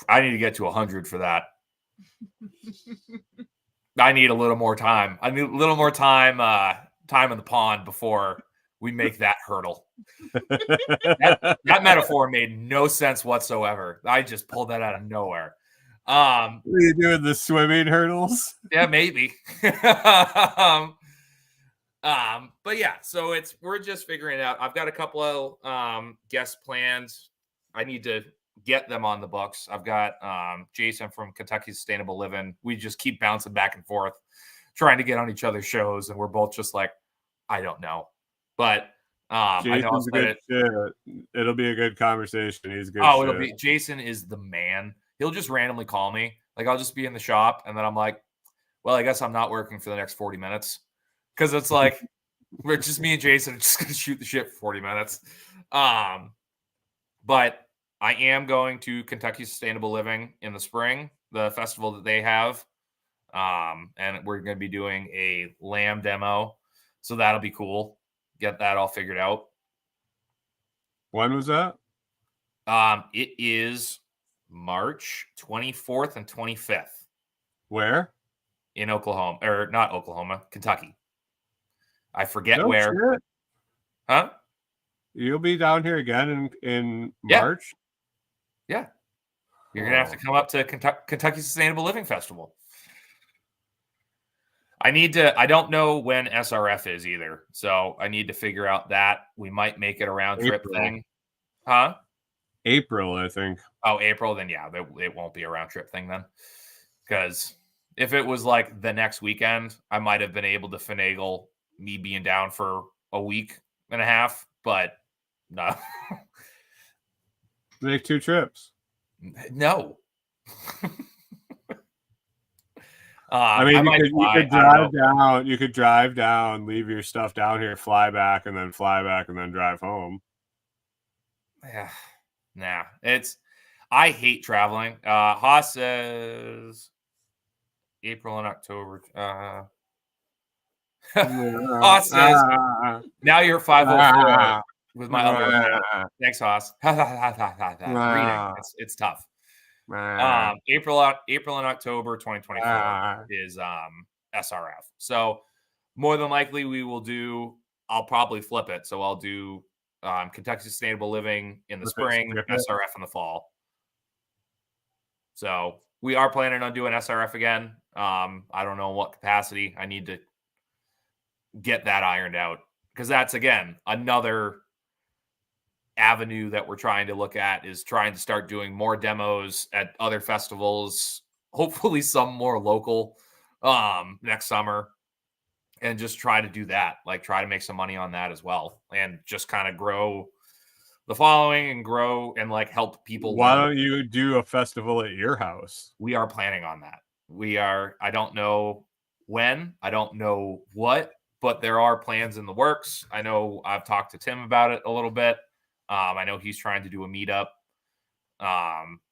S1: I need to get to 100 for that. I need a little more time. I need a little more time in the pond before we make that hurdle. that metaphor made no sense whatsoever. I just pulled that out of nowhere.
S2: Are you doing the swimming hurdles?
S1: Yeah, maybe. But yeah, so we're just figuring it out. I've got a couple of guest plans. I need to get them on the books. I've got Jason from Kentucky Sustainable Living. We just keep bouncing back and forth, trying to get on each other's shows, and we're both just like, I don't know. But
S2: Jason's good shit. It'll be a good conversation. He's good.
S1: Jason is the man. He'll just randomly call me. Like, I'll just be in the shop, and then I'm like, well, I guess I'm not working for the next 40 minutes. Because it's like, We're just me and Jason are just gonna shoot the shit for 40 minutes. But I am going to Kentucky Sustainable Living in the spring, the festival that they have. And we're going to be doing a lamb demo. So that'll be cool. Get that all figured out.
S2: When was that?
S1: It is March 24th and 25th.
S2: Where?
S1: In Oklahoma, or not Oklahoma, Kentucky. I forget where.
S2: Shit.
S1: Huh?
S2: You'll be down here again in March?
S1: Yeah. You're going to have to come up to Kentucky Sustainable Living Festival. I don't know when SRF is either. So I need to figure out that. We might make it a round trip thing. Huh?
S2: April, I think.
S1: Oh, April? Then yeah, it won't be a round trip thing then. Because if it was like the next weekend, I might have been able to finagle me being down for a week and a half, but no.
S2: Make 2 trips.
S1: No.
S2: I mean, you could drive down. You could drive down, leave your stuff down here, fly back, and then drive home.
S1: Yeah, nah. I hate traveling. Haas says April and October. Haas says now you're 504 with my other account. Thanks, Haas. Reading, it's tough. April and October 2024 is SRF. So more than likely I'll probably flip it. So I'll do Kentucky Sustainable Living in the spring, SRF in the fall. So we are planning on doing SRF again. I don't know what capacity. I need to get that ironed out because that's, again, another avenue that we're trying to look at is trying to start doing more demos at other festivals, hopefully some more local next summer, and just try to do that, like try to make some money on that as well and just kind of grow the following and grow and like help people.
S2: Why don't you do a festival at your house?
S1: We are planning on that. I don't know when, I don't know what, but there are plans in the works. I know I've talked to Tim about it a little bit. I know he's trying to do a meetup,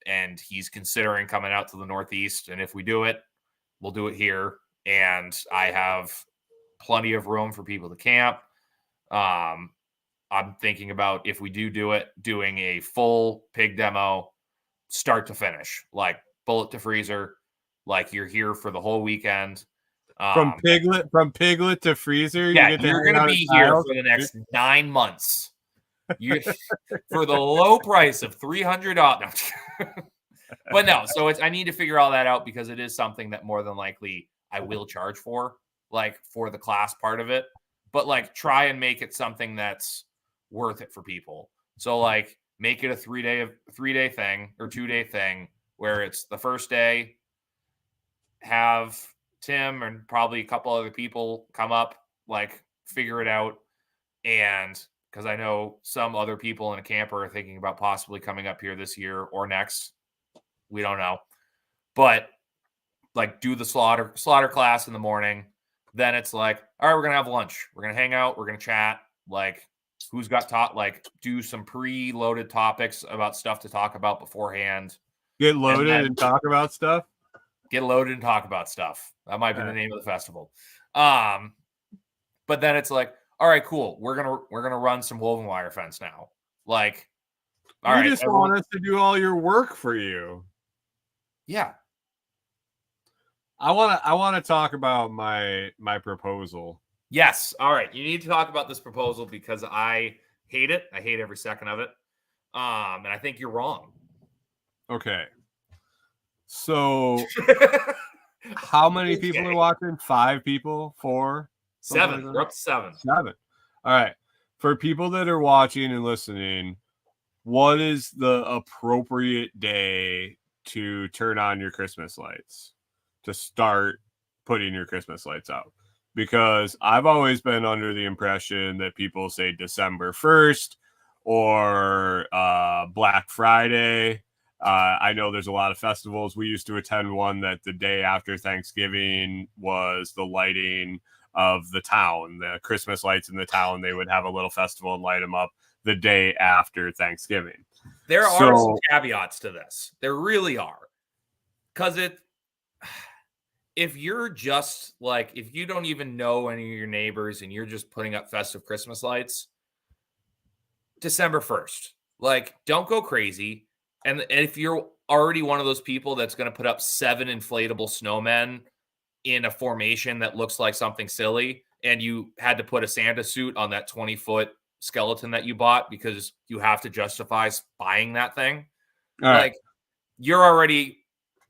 S1: and he's considering coming out to the Northeast. And if we do it, we'll do it here. And I have plenty of room for people to camp. I'm thinking about, if we do it, doing a full pig demo, start to finish, like bullet to freezer, like you're here for the whole weekend.
S2: From piglet to freezer.
S1: Yeah, you're going to be here for the next 9 months. For the low price of $300. No. But no, so I need to figure all that out because it is something that more than likely I will charge for, like for the class part of it, but like try and make it something that's worth it for people. So like make it a 3-day thing or 2-day thing where it's the first day, have Tim and probably a couple other people come up, like figure it out. And because I know some other people in a camper are thinking about possibly coming up here this year or next. We don't know. But like do the slaughter class in the morning. Then it's like, all right, we're going to have lunch. We're going to hang out. We're going to chat. Like who's got like do some pre-loaded topics about stuff to talk about beforehand.
S2: Get loaded and talk about stuff.
S1: Get loaded and talk about stuff. That might be the name of the festival. But then it's like, all right, cool. We're gonna run some woven wire fence now. Like, all right,
S2: just want us to do all your work for you.
S1: Yeah.
S2: I want to talk about my proposal.
S1: Yes. All right. You need to talk about this proposal because I hate it. I hate every second of it. And I think you're wrong.
S2: Okay. So how many people are watching? 5 people? 4?
S1: 7. We're up to 7.
S2: 7. All right. For people that are watching and listening, what is the appropriate day to turn on your Christmas lights, to start putting your Christmas lights out? Because I've always been under the impression that people say December 1st or Black Friday. I know there's a lot of festivals. We used to attend one that the day after Thanksgiving was the lighting of the town, the Christmas lights in the town. They would have a little festival and light them up the day after Thanksgiving.
S1: There are some caveats to this. There really are. Because if you're just like, if you don't even know any of your neighbors and you're just putting up festive Christmas lights, December 1st, like, don't go crazy. And if you're already one of those people that's going to put up 7 inflatable snowmen in a formation that looks like something silly, and you had to put a Santa suit on that 20-foot skeleton that you bought because you have to justify buying that thing, like, you're already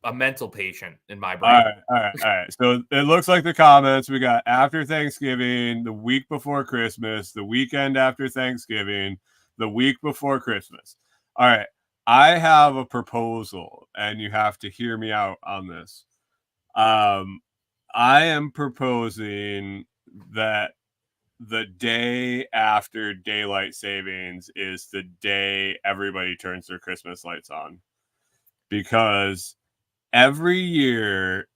S1: a mental patient in my brain.
S2: All right. So it looks like the comments we got after Thanksgiving, the week before Christmas, the weekend after Thanksgiving, the week before Christmas. All right. I have a proposal, and you have to hear me out on this. I am proposing that the day after daylight savings is the day everybody turns their Christmas lights on, because every year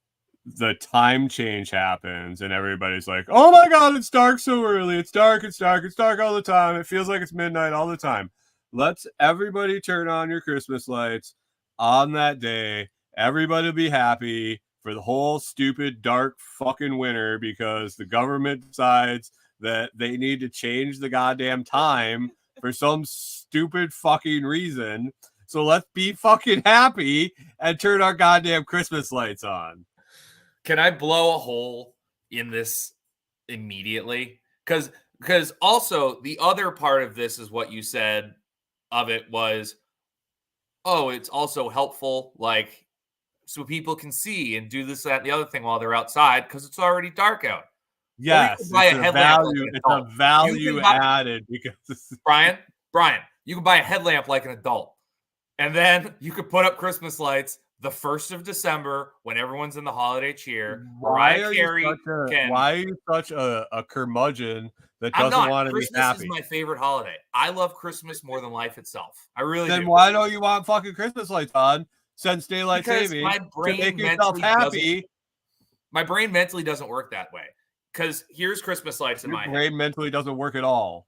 S2: the time change happens and everybody's like, oh my God, it's dark so early. It's dark all the time. It feels like it's midnight all the time. Let's everybody turn on your Christmas lights on that day. Everybody will be happy for the whole stupid dark fucking winter because the government decides that they need to change the goddamn time for some stupid fucking reason. So let's be fucking happy and turn our goddamn Christmas lights on.
S1: Can I blow a hole in this immediately? Because also the other part of this is what you said of it was, oh, it's also helpful, like, so people can see and do this, that, and the other thing while they're outside because it's already dark out.
S2: Yes, it's a value added because
S1: Brian, you can buy a headlamp like an adult. And then you could put up Christmas lights the 1st of December when everyone's in the holiday cheer.
S2: Why are you such a curmudgeon that doesn't want to be happy?
S1: Christmas is my favorite holiday. I love Christmas more than life itself. I really do.
S2: Then why don't you want fucking Christmas lights on since daylight saving to make yourself happy?
S1: My brain mentally doesn't work that way. Because here's Christmas lights in my head.
S2: Your brain mentally doesn't work at all.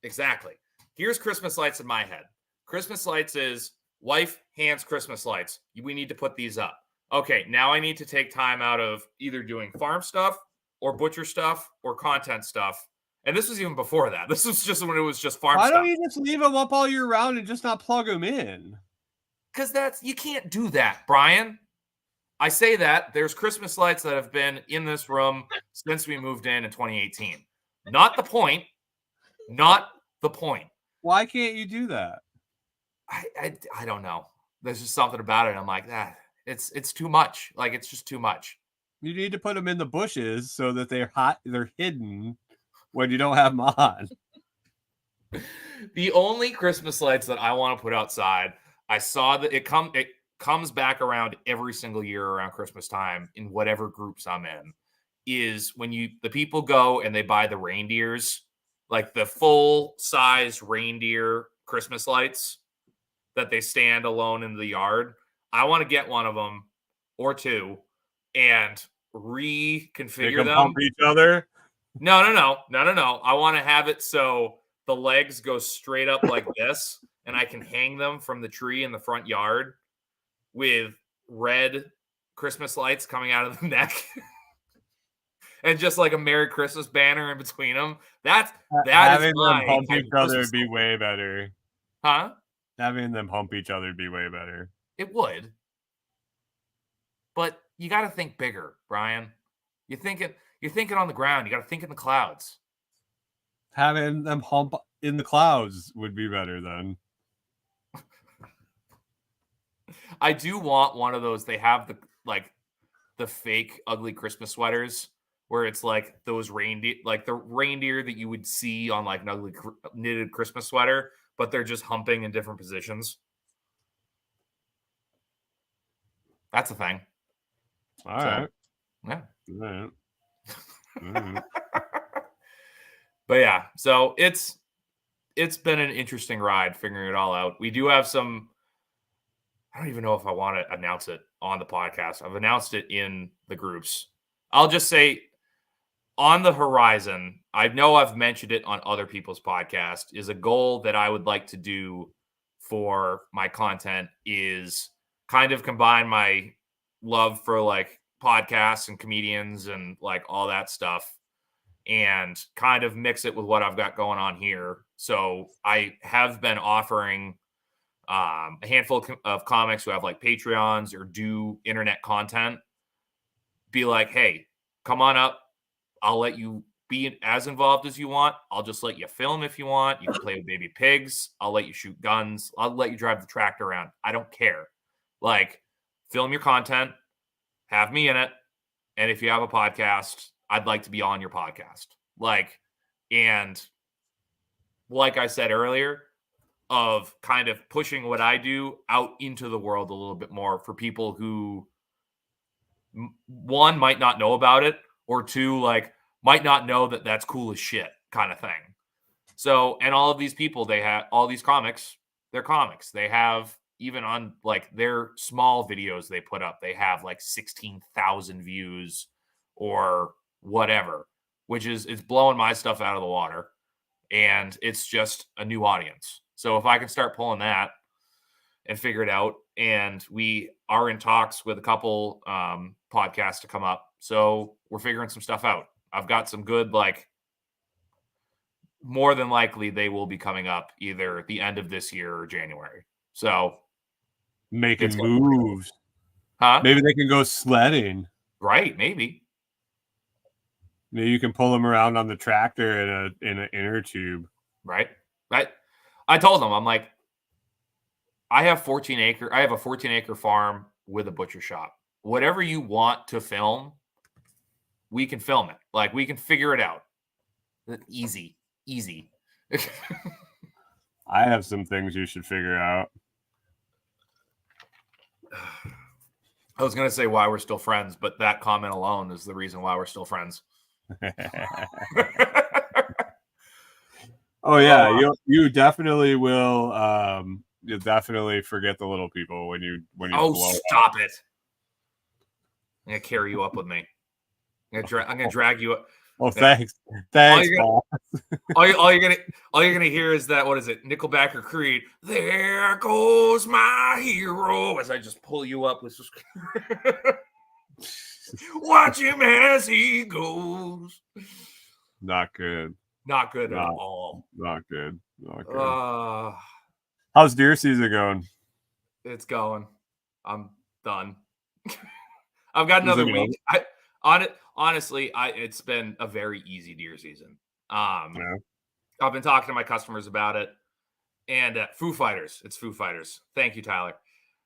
S1: Exactly. Here's Christmas lights in my head. Christmas lights is wife hands Christmas lights. We need to put these up. Okay, now I need to take time out of either doing farm stuff or butcher stuff or content stuff. And this was even before that. This was just when it was just farm stuff.
S2: Why don't you just leave them up all year round and just not plug them in?
S1: Because you can't do that, Brian. I say that there's Christmas lights that have been in this room since we moved in 2018. Not the point. Not the point.
S2: Why can't you do that?
S1: I don't know. There's just something about it. I'm like, that it's too much. Like, it's just too much.
S2: You need to put them in the bushes so that they're hidden when you don't have them on.
S1: The only Christmas lights that I want to put outside, I saw that it comes back around every single year around Christmas time in whatever groups I'm in, is when the people go and they buy the reindeers, like the full size reindeer Christmas lights that they stand alone in the yard. I want to get one of them or two and reconfigure them.
S2: Pump each other?
S1: No. I want to have it so the legs go straight up like this, and I can hang them from the tree in the front yard with red Christmas lights coming out of the neck. And just like a Merry Christmas banner in between them.
S2: Having them hump each other would be way better.
S1: Huh?
S2: Having them hump each other would be way better.
S1: It would. But you got to think bigger, Brian. You're thinking on the ground. You got to think in the clouds.
S2: Having them hump in the clouds would be better then.
S1: I do want one of those. They have the fake ugly Christmas sweaters where it's like those reindeer, like the reindeer that you would see on like an ugly knitted Christmas sweater, but they're just humping in different positions. That's a thing.
S2: All right.
S1: Yeah.
S2: All right. All right.
S1: But yeah, so it's been an interesting ride figuring it all out. We do have some, I don't even know if I want to announce it on the podcast. I've announced it in the groups. I'll just say on the horizon, I know I've mentioned it on other people's podcasts, is a goal that I would like to do for my content is kind of combine my love for like podcasts and comedians and like all that stuff and kind of mix it with what I've got going on here. So I have been offering a handful of comics who have like Patreons or do internet content, be like, hey, come on up. I'll let you be as involved as you want. I'll just let you film if you want. You can play with baby pigs. I'll let you shoot guns. I'll let you drive the tractor around. I don't care. Like, film your content, have me in it. And if you have a podcast, I'd like to be on your podcast. Like, and like I said earlier, of kind of pushing what I do out into the world a little bit more for people who, one, might not know about it, or two, like, might not know that that's cool as shit kind of thing. So, and all of these people, they have all these comics, they're comics. They have, even on like their small videos they put up, they have like 16,000 views or whatever, which is, it's blowing my stuff out of the water. And it's just a new audience. So if I can start pulling that and figure it out, and we are in talks with a couple podcasts to come up. So we're figuring some stuff out. I've got some good, like, more than likely they will be coming up either at the end of this year or January. So
S2: making moves.
S1: Huh?
S2: Maybe they can go sledding.
S1: Right, maybe.
S2: Maybe you can pull them around on the tractor in an inner tube.
S1: Right. I told them, I'm like, I have a 14-acre farm with a butcher shop. Whatever you want to film, we can film it. Like, we can figure it out. Easy.
S2: I have some things you should figure out.
S1: I was going to say why we're still friends, but that comment alone is the reason why we're still friends.
S2: Oh yeah, you definitely will. You'll definitely forget the little people when you
S1: Oh,
S2: blow
S1: stop
S2: up.
S1: it! I'm gonna carry you up with me. I'm gonna drag you up.
S2: Oh, thanks, Paul.
S1: All you're gonna hear is that, what is it, Nickelback or Creed? There goes my hero, as I just pull you up with. Watch him as he goes.
S2: Not good.
S1: Not good at all.
S2: Not good. How's deer season going?
S1: It's going. I'm done. I've got another week. Honestly, it's been a very easy deer season.
S2: Yeah.
S1: I've been talking to my customers about it, and Foo Fighters. It's Foo Fighters. Thank you, Tyler.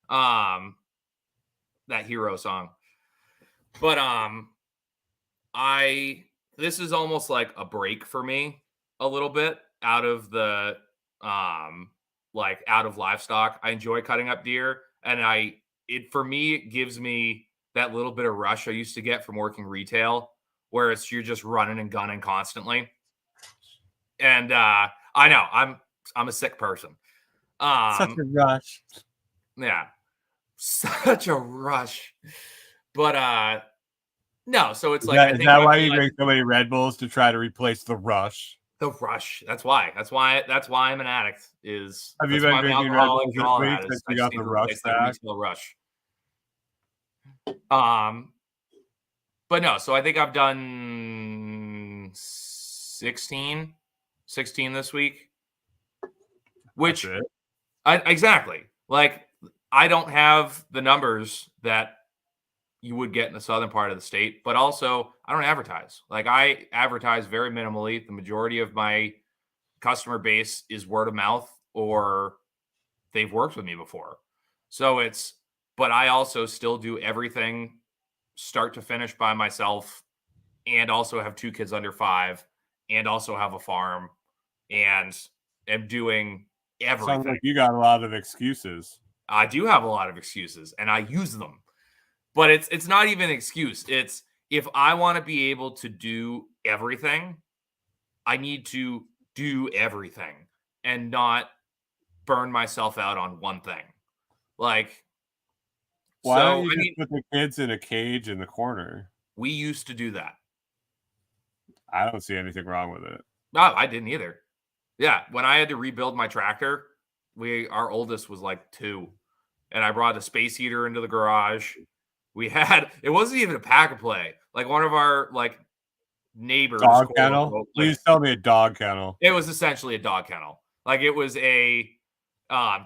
S1: That hero song. But this is almost like a break for me a little bit out of the out of livestock. I enjoy cutting up deer, and for me, it gives me that little bit of rush I used to get from working retail, where you're just running and gunning constantly. And I know I'm a sick person.
S2: Such a rush.
S1: Yeah. Such a rush. But no, so it's like,
S2: is that why you drink so many Red Bulls, to try to replace the rush?
S1: The rush. That's why I'm an addict.
S2: Have you been drinking Red Bulls this week since you got the rush back?
S1: Rush. But no, so I think I've done 16 this week. Which exactly. Like, I don't have the numbers that you would get in the southern part of the state, but also I don't advertise. Like, I advertise very minimally. The majority of my customer base is word of mouth, or they've worked with me before. So but I also still do everything start to finish by myself, and also have 2 kids under 5, and also have a farm, and am doing everything.
S2: Sounds like you got a lot of excuses.
S1: I do have a lot of excuses, and I use them. But it's not even an excuse. It's, if I want to be able to do everything, I need to do everything and not burn myself out on one thing. Like,
S2: why don't you just put the kids in a cage in the corner?
S1: We used to do that.
S2: I don't see anything wrong with it.
S1: No, I didn't either. Yeah, when I had to rebuild my tractor, our oldest was like 2, and I brought a space heater into the garage. It wasn't even a pack a play. Like one of our like neighbors.
S2: Dog kennel? Please tell me a dog kennel.
S1: It was essentially a dog kennel. Like it was a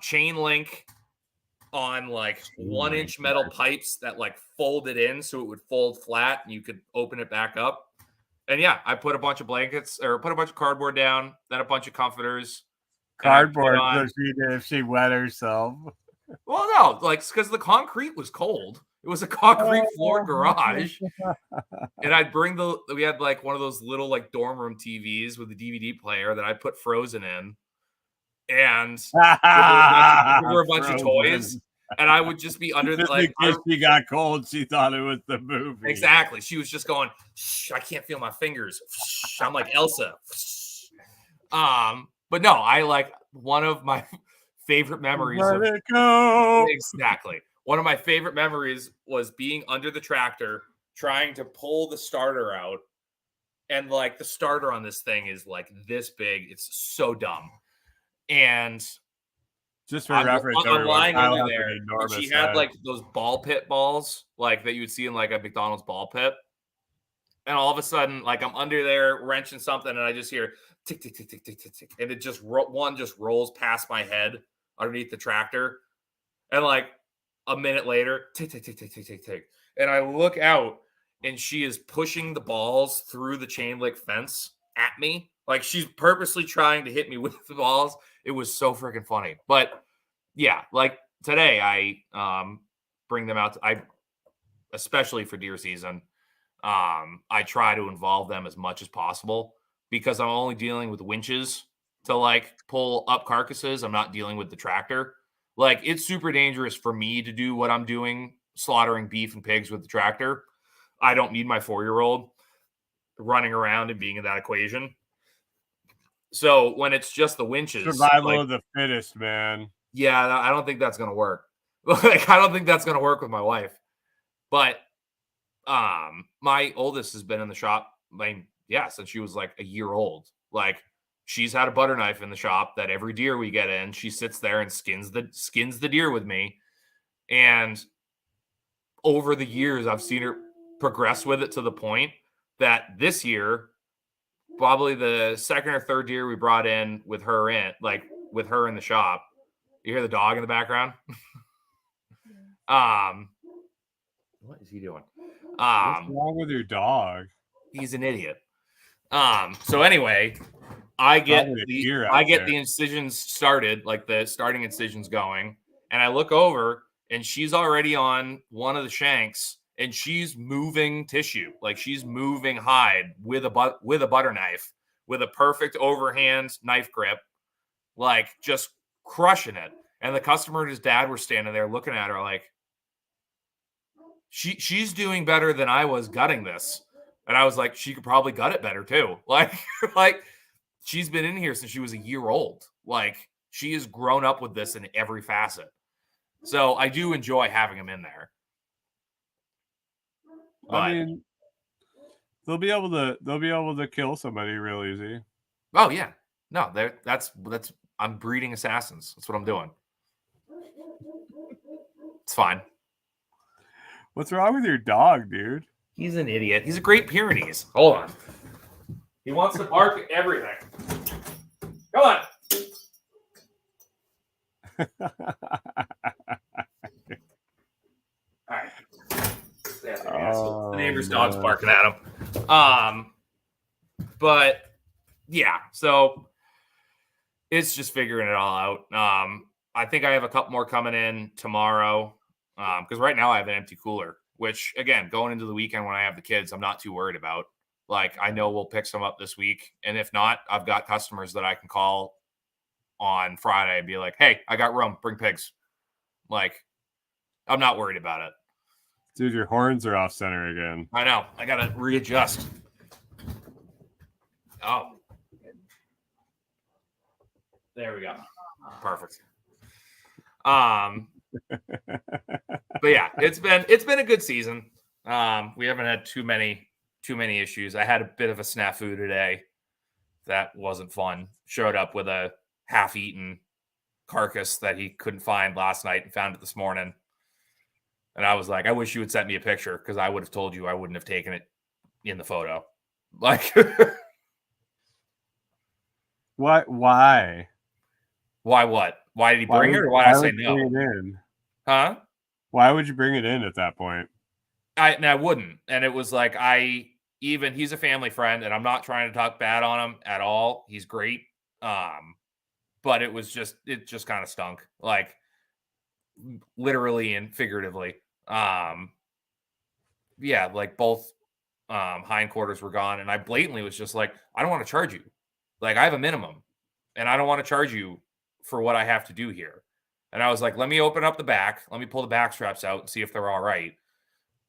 S1: chain link on like 1-inch metal pipes that like folded in so it would fold flat and you could open it back up. And yeah, I put a bunch of blankets or put a bunch of cardboard down, then a bunch of comforters.
S2: Cardboard so if she wet herself.
S1: Well, no, like because the concrete was cold. It was a concrete floored garage. And we had like one of those little like dorm room TVs with a DVD player that I put Frozen in. And there were a bunch of toys. And I would just be under
S2: just like in case she got cold, she thought it was the movie.
S1: Exactly. She was just going, shh, I can't feel my fingers. Shh, I'm like Elsa. But no, I like one of my favorite memories.
S2: Let it go.
S1: Exactly. One of my favorite memories was being under the tractor, trying to pull the starter out. And like the starter on this thing is like this big. It's so dumb. And
S2: just for reference,
S1: I'm lying under there. And she had like those ball pit balls, like that you would see in like a McDonald's ball pit. And all of a sudden, like I'm under there wrenching something, and I just hear tick, tick, tick, tick, tick, tick, tick, and it just one just rolls past my head underneath the tractor, and like a minute later, tick, tick, tick, tick, tick, tick, tick, and I look out, and she is pushing the balls through the chain link fence at me, like she's purposely trying to hit me with the balls. It was so freaking funny, but yeah, like today I bring them out. Especially for deer season. I try to involve them as much as possible because I'm only dealing with winches to like pull up carcasses. I'm not dealing with the tractor. Like it's super dangerous for me to do what I'm doing, slaughtering beef and pigs with the tractor. I don't need my 4-year-old running around and being in that equation. So when it's just the winches,
S2: survival of the fittest, man.
S1: Yeah, I don't think that's going to work. Like I don't think that's going to work with my wife. But my oldest has been in the shop, since she was like a year old. Like she's had a butter knife in the shop that every deer we get in, she sits there and skins the deer with me. And over the years, I've seen her progress with it to the point that this year, probably the second or third deer we brought in with her in the shop. You hear the dog in the background? What is he doing?
S2: What's wrong with your dog?
S1: He's an idiot. So anyway, I get the incisions started, like the starting incisions going, and I look over and she's already on one of the shanks and she's moving tissue, like she's moving hide with a butter knife with a perfect overhand knife grip, like just crushing it. And the customer and his dad were standing there looking at her like, she's doing better than I was gutting this. And I was like, she could probably gut it better too. Like she's been in here since she was a year old. Like she has grown up with this in every facet. So I do enjoy having him in there.
S2: But, I mean, they'll be able to kill somebody real easy.
S1: Oh yeah. No, that's I'm breeding assassins. That's what I'm doing. It's fine.
S2: What's wrong with your dog, dude?
S1: He's an idiot. He's a Great Pyrenees. Hold on. He wants to bark at everything. Come on. All right. The neighbor's dog's barking at him. But yeah, so it's just figuring it all out. I think I have a couple more coming in tomorrow. Because right now I have an empty cooler, which again, going into the weekend when I have the kids, I'm not too worried about. Like I know we'll pick some up this week. And if not, I've got customers that I can call on Friday and be like, hey, I got room, bring pigs. Like I'm not worried about it.
S2: Dude, your horns are off center again.
S1: I know. I got to readjust. Oh. There we go. Perfect. But yeah, it's been a good season. We haven't had too many too many issues. I had a bit of a snafu today. That wasn't fun. Showed up with a half-eaten carcass that he couldn't find last night and found it this morning. And I was like, I wish you would send me a picture because I would have told you I wouldn't have taken it in the photo. Like,
S2: what? Why?
S1: Why what? Why did he bring it or why did I say no?
S2: Bring it in?
S1: Huh?
S2: Why would you bring it in at that point?
S1: I wouldn't. And it was like, he's a family friend and I'm not trying to talk bad on him at all. He's great. But it just kind of stunk. Like literally and figuratively. Yeah, like both hindquarters were gone. And I blatantly was just like, I don't want to charge you. Like I have a minimum and I don't want to charge you for what I have to do here. And I was like, let me open up the back. Let me pull the back straps out and see if they're all right.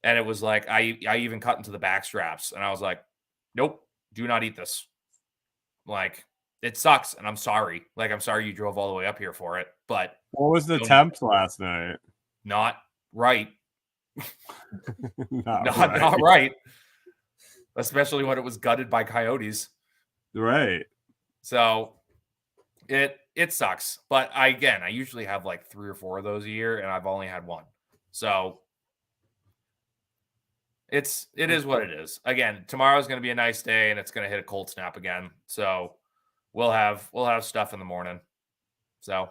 S1: And it was like, I even cut into the back straps and I was like, nope, do not eat this. Like, it sucks. And I'm sorry. Like, I'm sorry you drove all the way up here for it. But
S2: what was the temp last night?
S1: Not right.
S2: not
S1: right. Especially when it was gutted by coyotes.
S2: Right.
S1: So it sucks. But I usually have like 3 or 4 of those a year, and I've only had 1. So it is what it is. Again, tomorrow's going to be a nice day, and it's going to hit a cold snap again. So we'll have stuff in the morning. So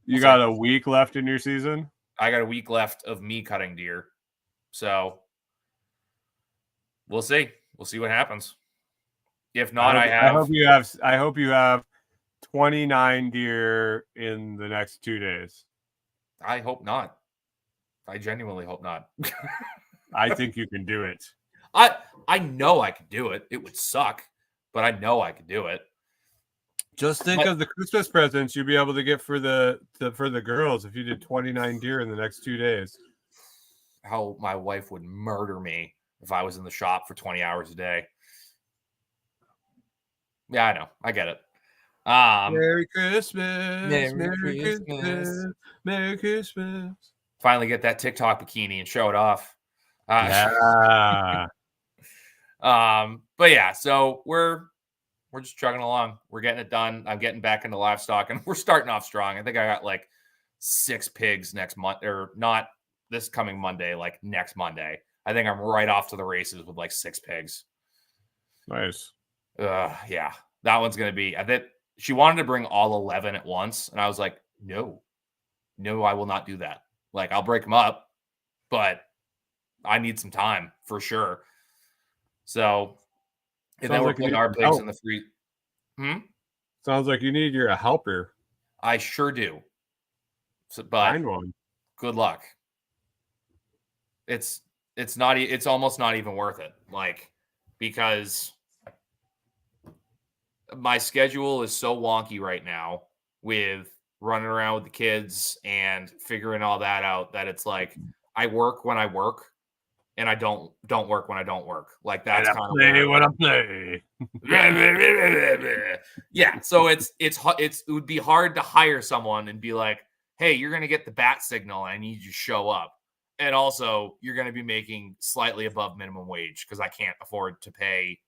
S2: you got a week left in your season?
S1: I got a week left of me cutting deer. So we'll see. We'll see what happens. If not, I
S2: hope you have 29 deer in the next 2 days.
S1: I hope not. I genuinely hope not.
S2: I think you can do it.
S1: I know I could do it. It would suck, but I know I could do it.
S2: Just think of the Christmas presents you'd be able to get for the girls if you did 29 deer in the next 2 days.
S1: How my wife would murder me if I was in the shop for 20 hours a day. Yeah, I know. I get it.
S2: Merry Christmas. Merry Christmas. Merry Christmas.
S1: Finally get that TikTok bikini and show it off.
S2: Yeah.
S1: But yeah, so we're just chugging along. We're getting it done. I'm getting back into livestock and we're starting off strong. I think I got like 6 pigs next month, or not this coming Monday, like next Monday. I think I'm right off to the races with like 6 pigs.
S2: Nice.
S1: Yeah, that one's going to be, I think she wanted to bring all 11 at once. And I was like, no, I will not do that. Like I'll break them up, but I need some time for sure. So, and then we're putting our pigs in the free.
S2: Sounds like you need a helper.
S1: I sure do. So, but
S2: find one.
S1: Good luck. It's almost not even worth it. Like, because my schedule is so wonky right now with running around with the kids and figuring all that out that it's like I work when I work and I don't work when I don't work. Like that's kind of
S2: what I play.
S1: Yeah, so it would be hard to hire someone and be like, "Hey, you're going to get the bat signal. I need you to show up." And also, you're going to be making slightly above minimum wage because I can't afford to pay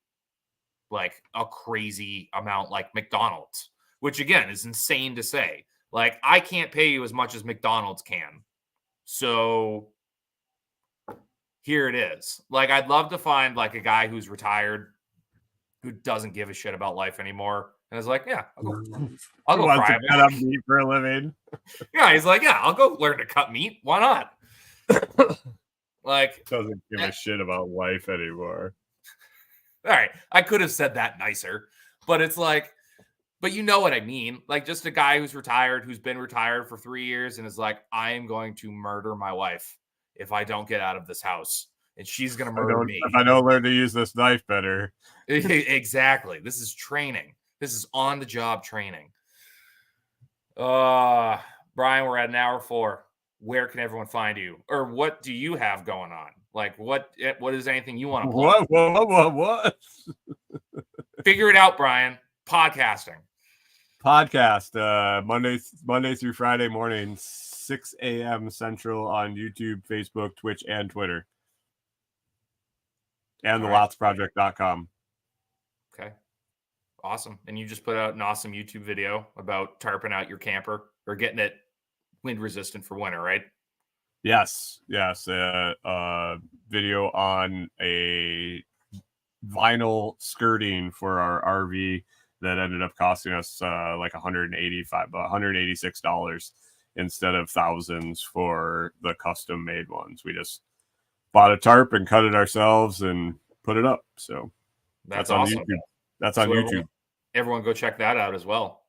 S1: like a crazy amount like McDonald's, which again is insane to say. Like, I can't pay you as much as McDonald's can. So here it is. Like, I'd love to find like a guy who's retired who doesn't give a shit about life anymore. And is like, yeah, I'll go
S2: fry to cut up meat for a living.
S1: Yeah, he's like, yeah, I'll go learn to cut meat. Why not? Like,
S2: doesn't give a shit about life anymore.
S1: All right, I could have said that nicer, but it's like, but you know what I mean? Like, just a guy who's retired, who's been retired for 3 years and is like, I am going to murder my wife if I don't get out of this house. And she's going to murder me.
S2: If I don't learn to use this knife better.
S1: Exactly. This is training. This is on-the-job training. Brian, we're at an hour 4. Where can everyone find you? Or what do you have going on? Like, what is anything you want to plug?
S2: What?
S1: Figure it out, Brian. Podcasting.
S2: Podcast Monday through Friday morning, 6 a.m. Central on YouTube, Facebook, Twitch, and Twitter. And thelotsproject.com.
S1: Okay. Awesome. And you just put out an awesome YouTube video about tarping out your camper or getting it wind resistant for winter, right?
S2: Yes. Video on a vinyl skirting for our RV that ended up costing us like $186 instead of thousands for the custom made ones. We just bought a tarp and cut it ourselves and put it up. So
S1: that's
S2: on
S1: awesome.
S2: YouTube. That's on YouTube.
S1: Everyone go check that out as well.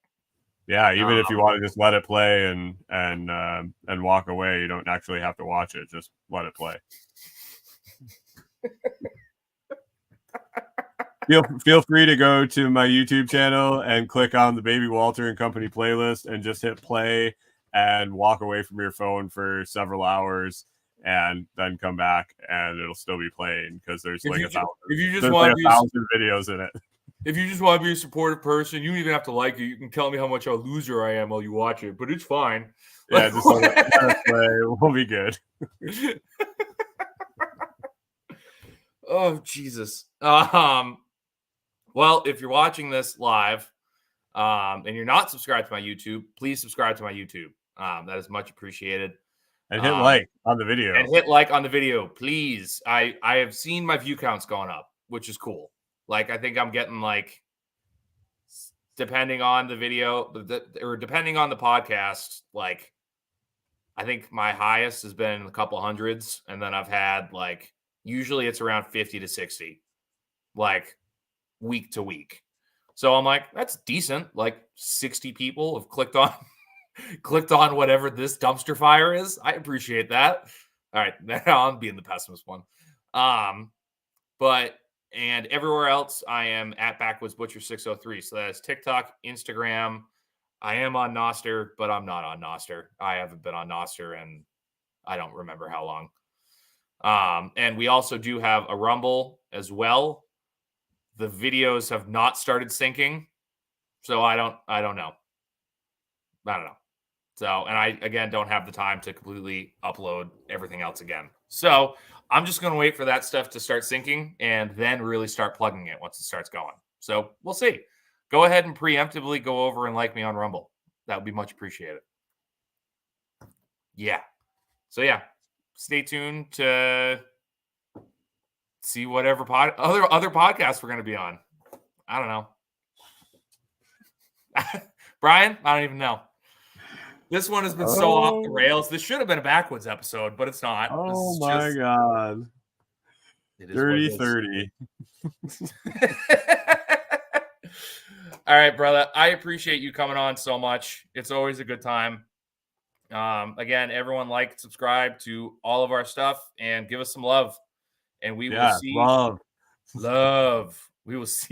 S2: Yeah, even if you want to just let it play and walk away, you don't actually have to watch it. Just let it play. Feel free to go to my YouTube channel and click on the Baby Walter and Company playlist and just hit play and walk away from your phone for several hours and then come back and it'll still be playing because there's like 1,000 videos in it.
S1: If you just want to be a supportive person, you don't even have to like it. You can tell me how much of a loser I am while you watch it, but it's fine.
S2: Yeah, just let it play. We'll be good.
S1: Oh, Jesus. Well, if you're watching this live and you're not subscribed to my YouTube, please subscribe to my YouTube. That is much appreciated.
S2: And hit like on the video.
S1: And hit like on the video, please. I have seen my view counts going up, which is cool. Like, I think I'm getting like, depending on the video or depending on the podcast, like, I think my highest has been in a couple hundreds. And then I've had like, usually it's around 50 to 60, like week to week. So I'm like, that's decent. Like 60 people have clicked on whatever this dumpster fire is. I appreciate that. All right. Now I'm being the pessimist one. And everywhere else, I am at Backwoods Butcher 603. So that's TikTok, Instagram. I am on Nostr, but I'm not on Nostr. I haven't been on Nostr and I don't remember how long. And we also do have a Rumble as well. The videos have not started syncing, so I don't know. So, and I, again, don't have the time to completely upload everything else again. So I'm just going to wait for that stuff to start syncing and then really start plugging it once it starts going. So we'll see. Go ahead and preemptively go over and like me on Rumble. That would be much appreciated. Yeah. So yeah, stay tuned to see whatever other podcasts we're going to be on. I don't know. Brian, I don't even know. This one has been so off the rails. This should have been a Backwoods episode, but it's not.
S2: Oh my God. Dirty 30.
S1: All right, brother. I appreciate you coming on so much. It's always a good time. Again, everyone like, subscribe to all of our stuff and give us some love. And we will see
S2: love.
S1: We will see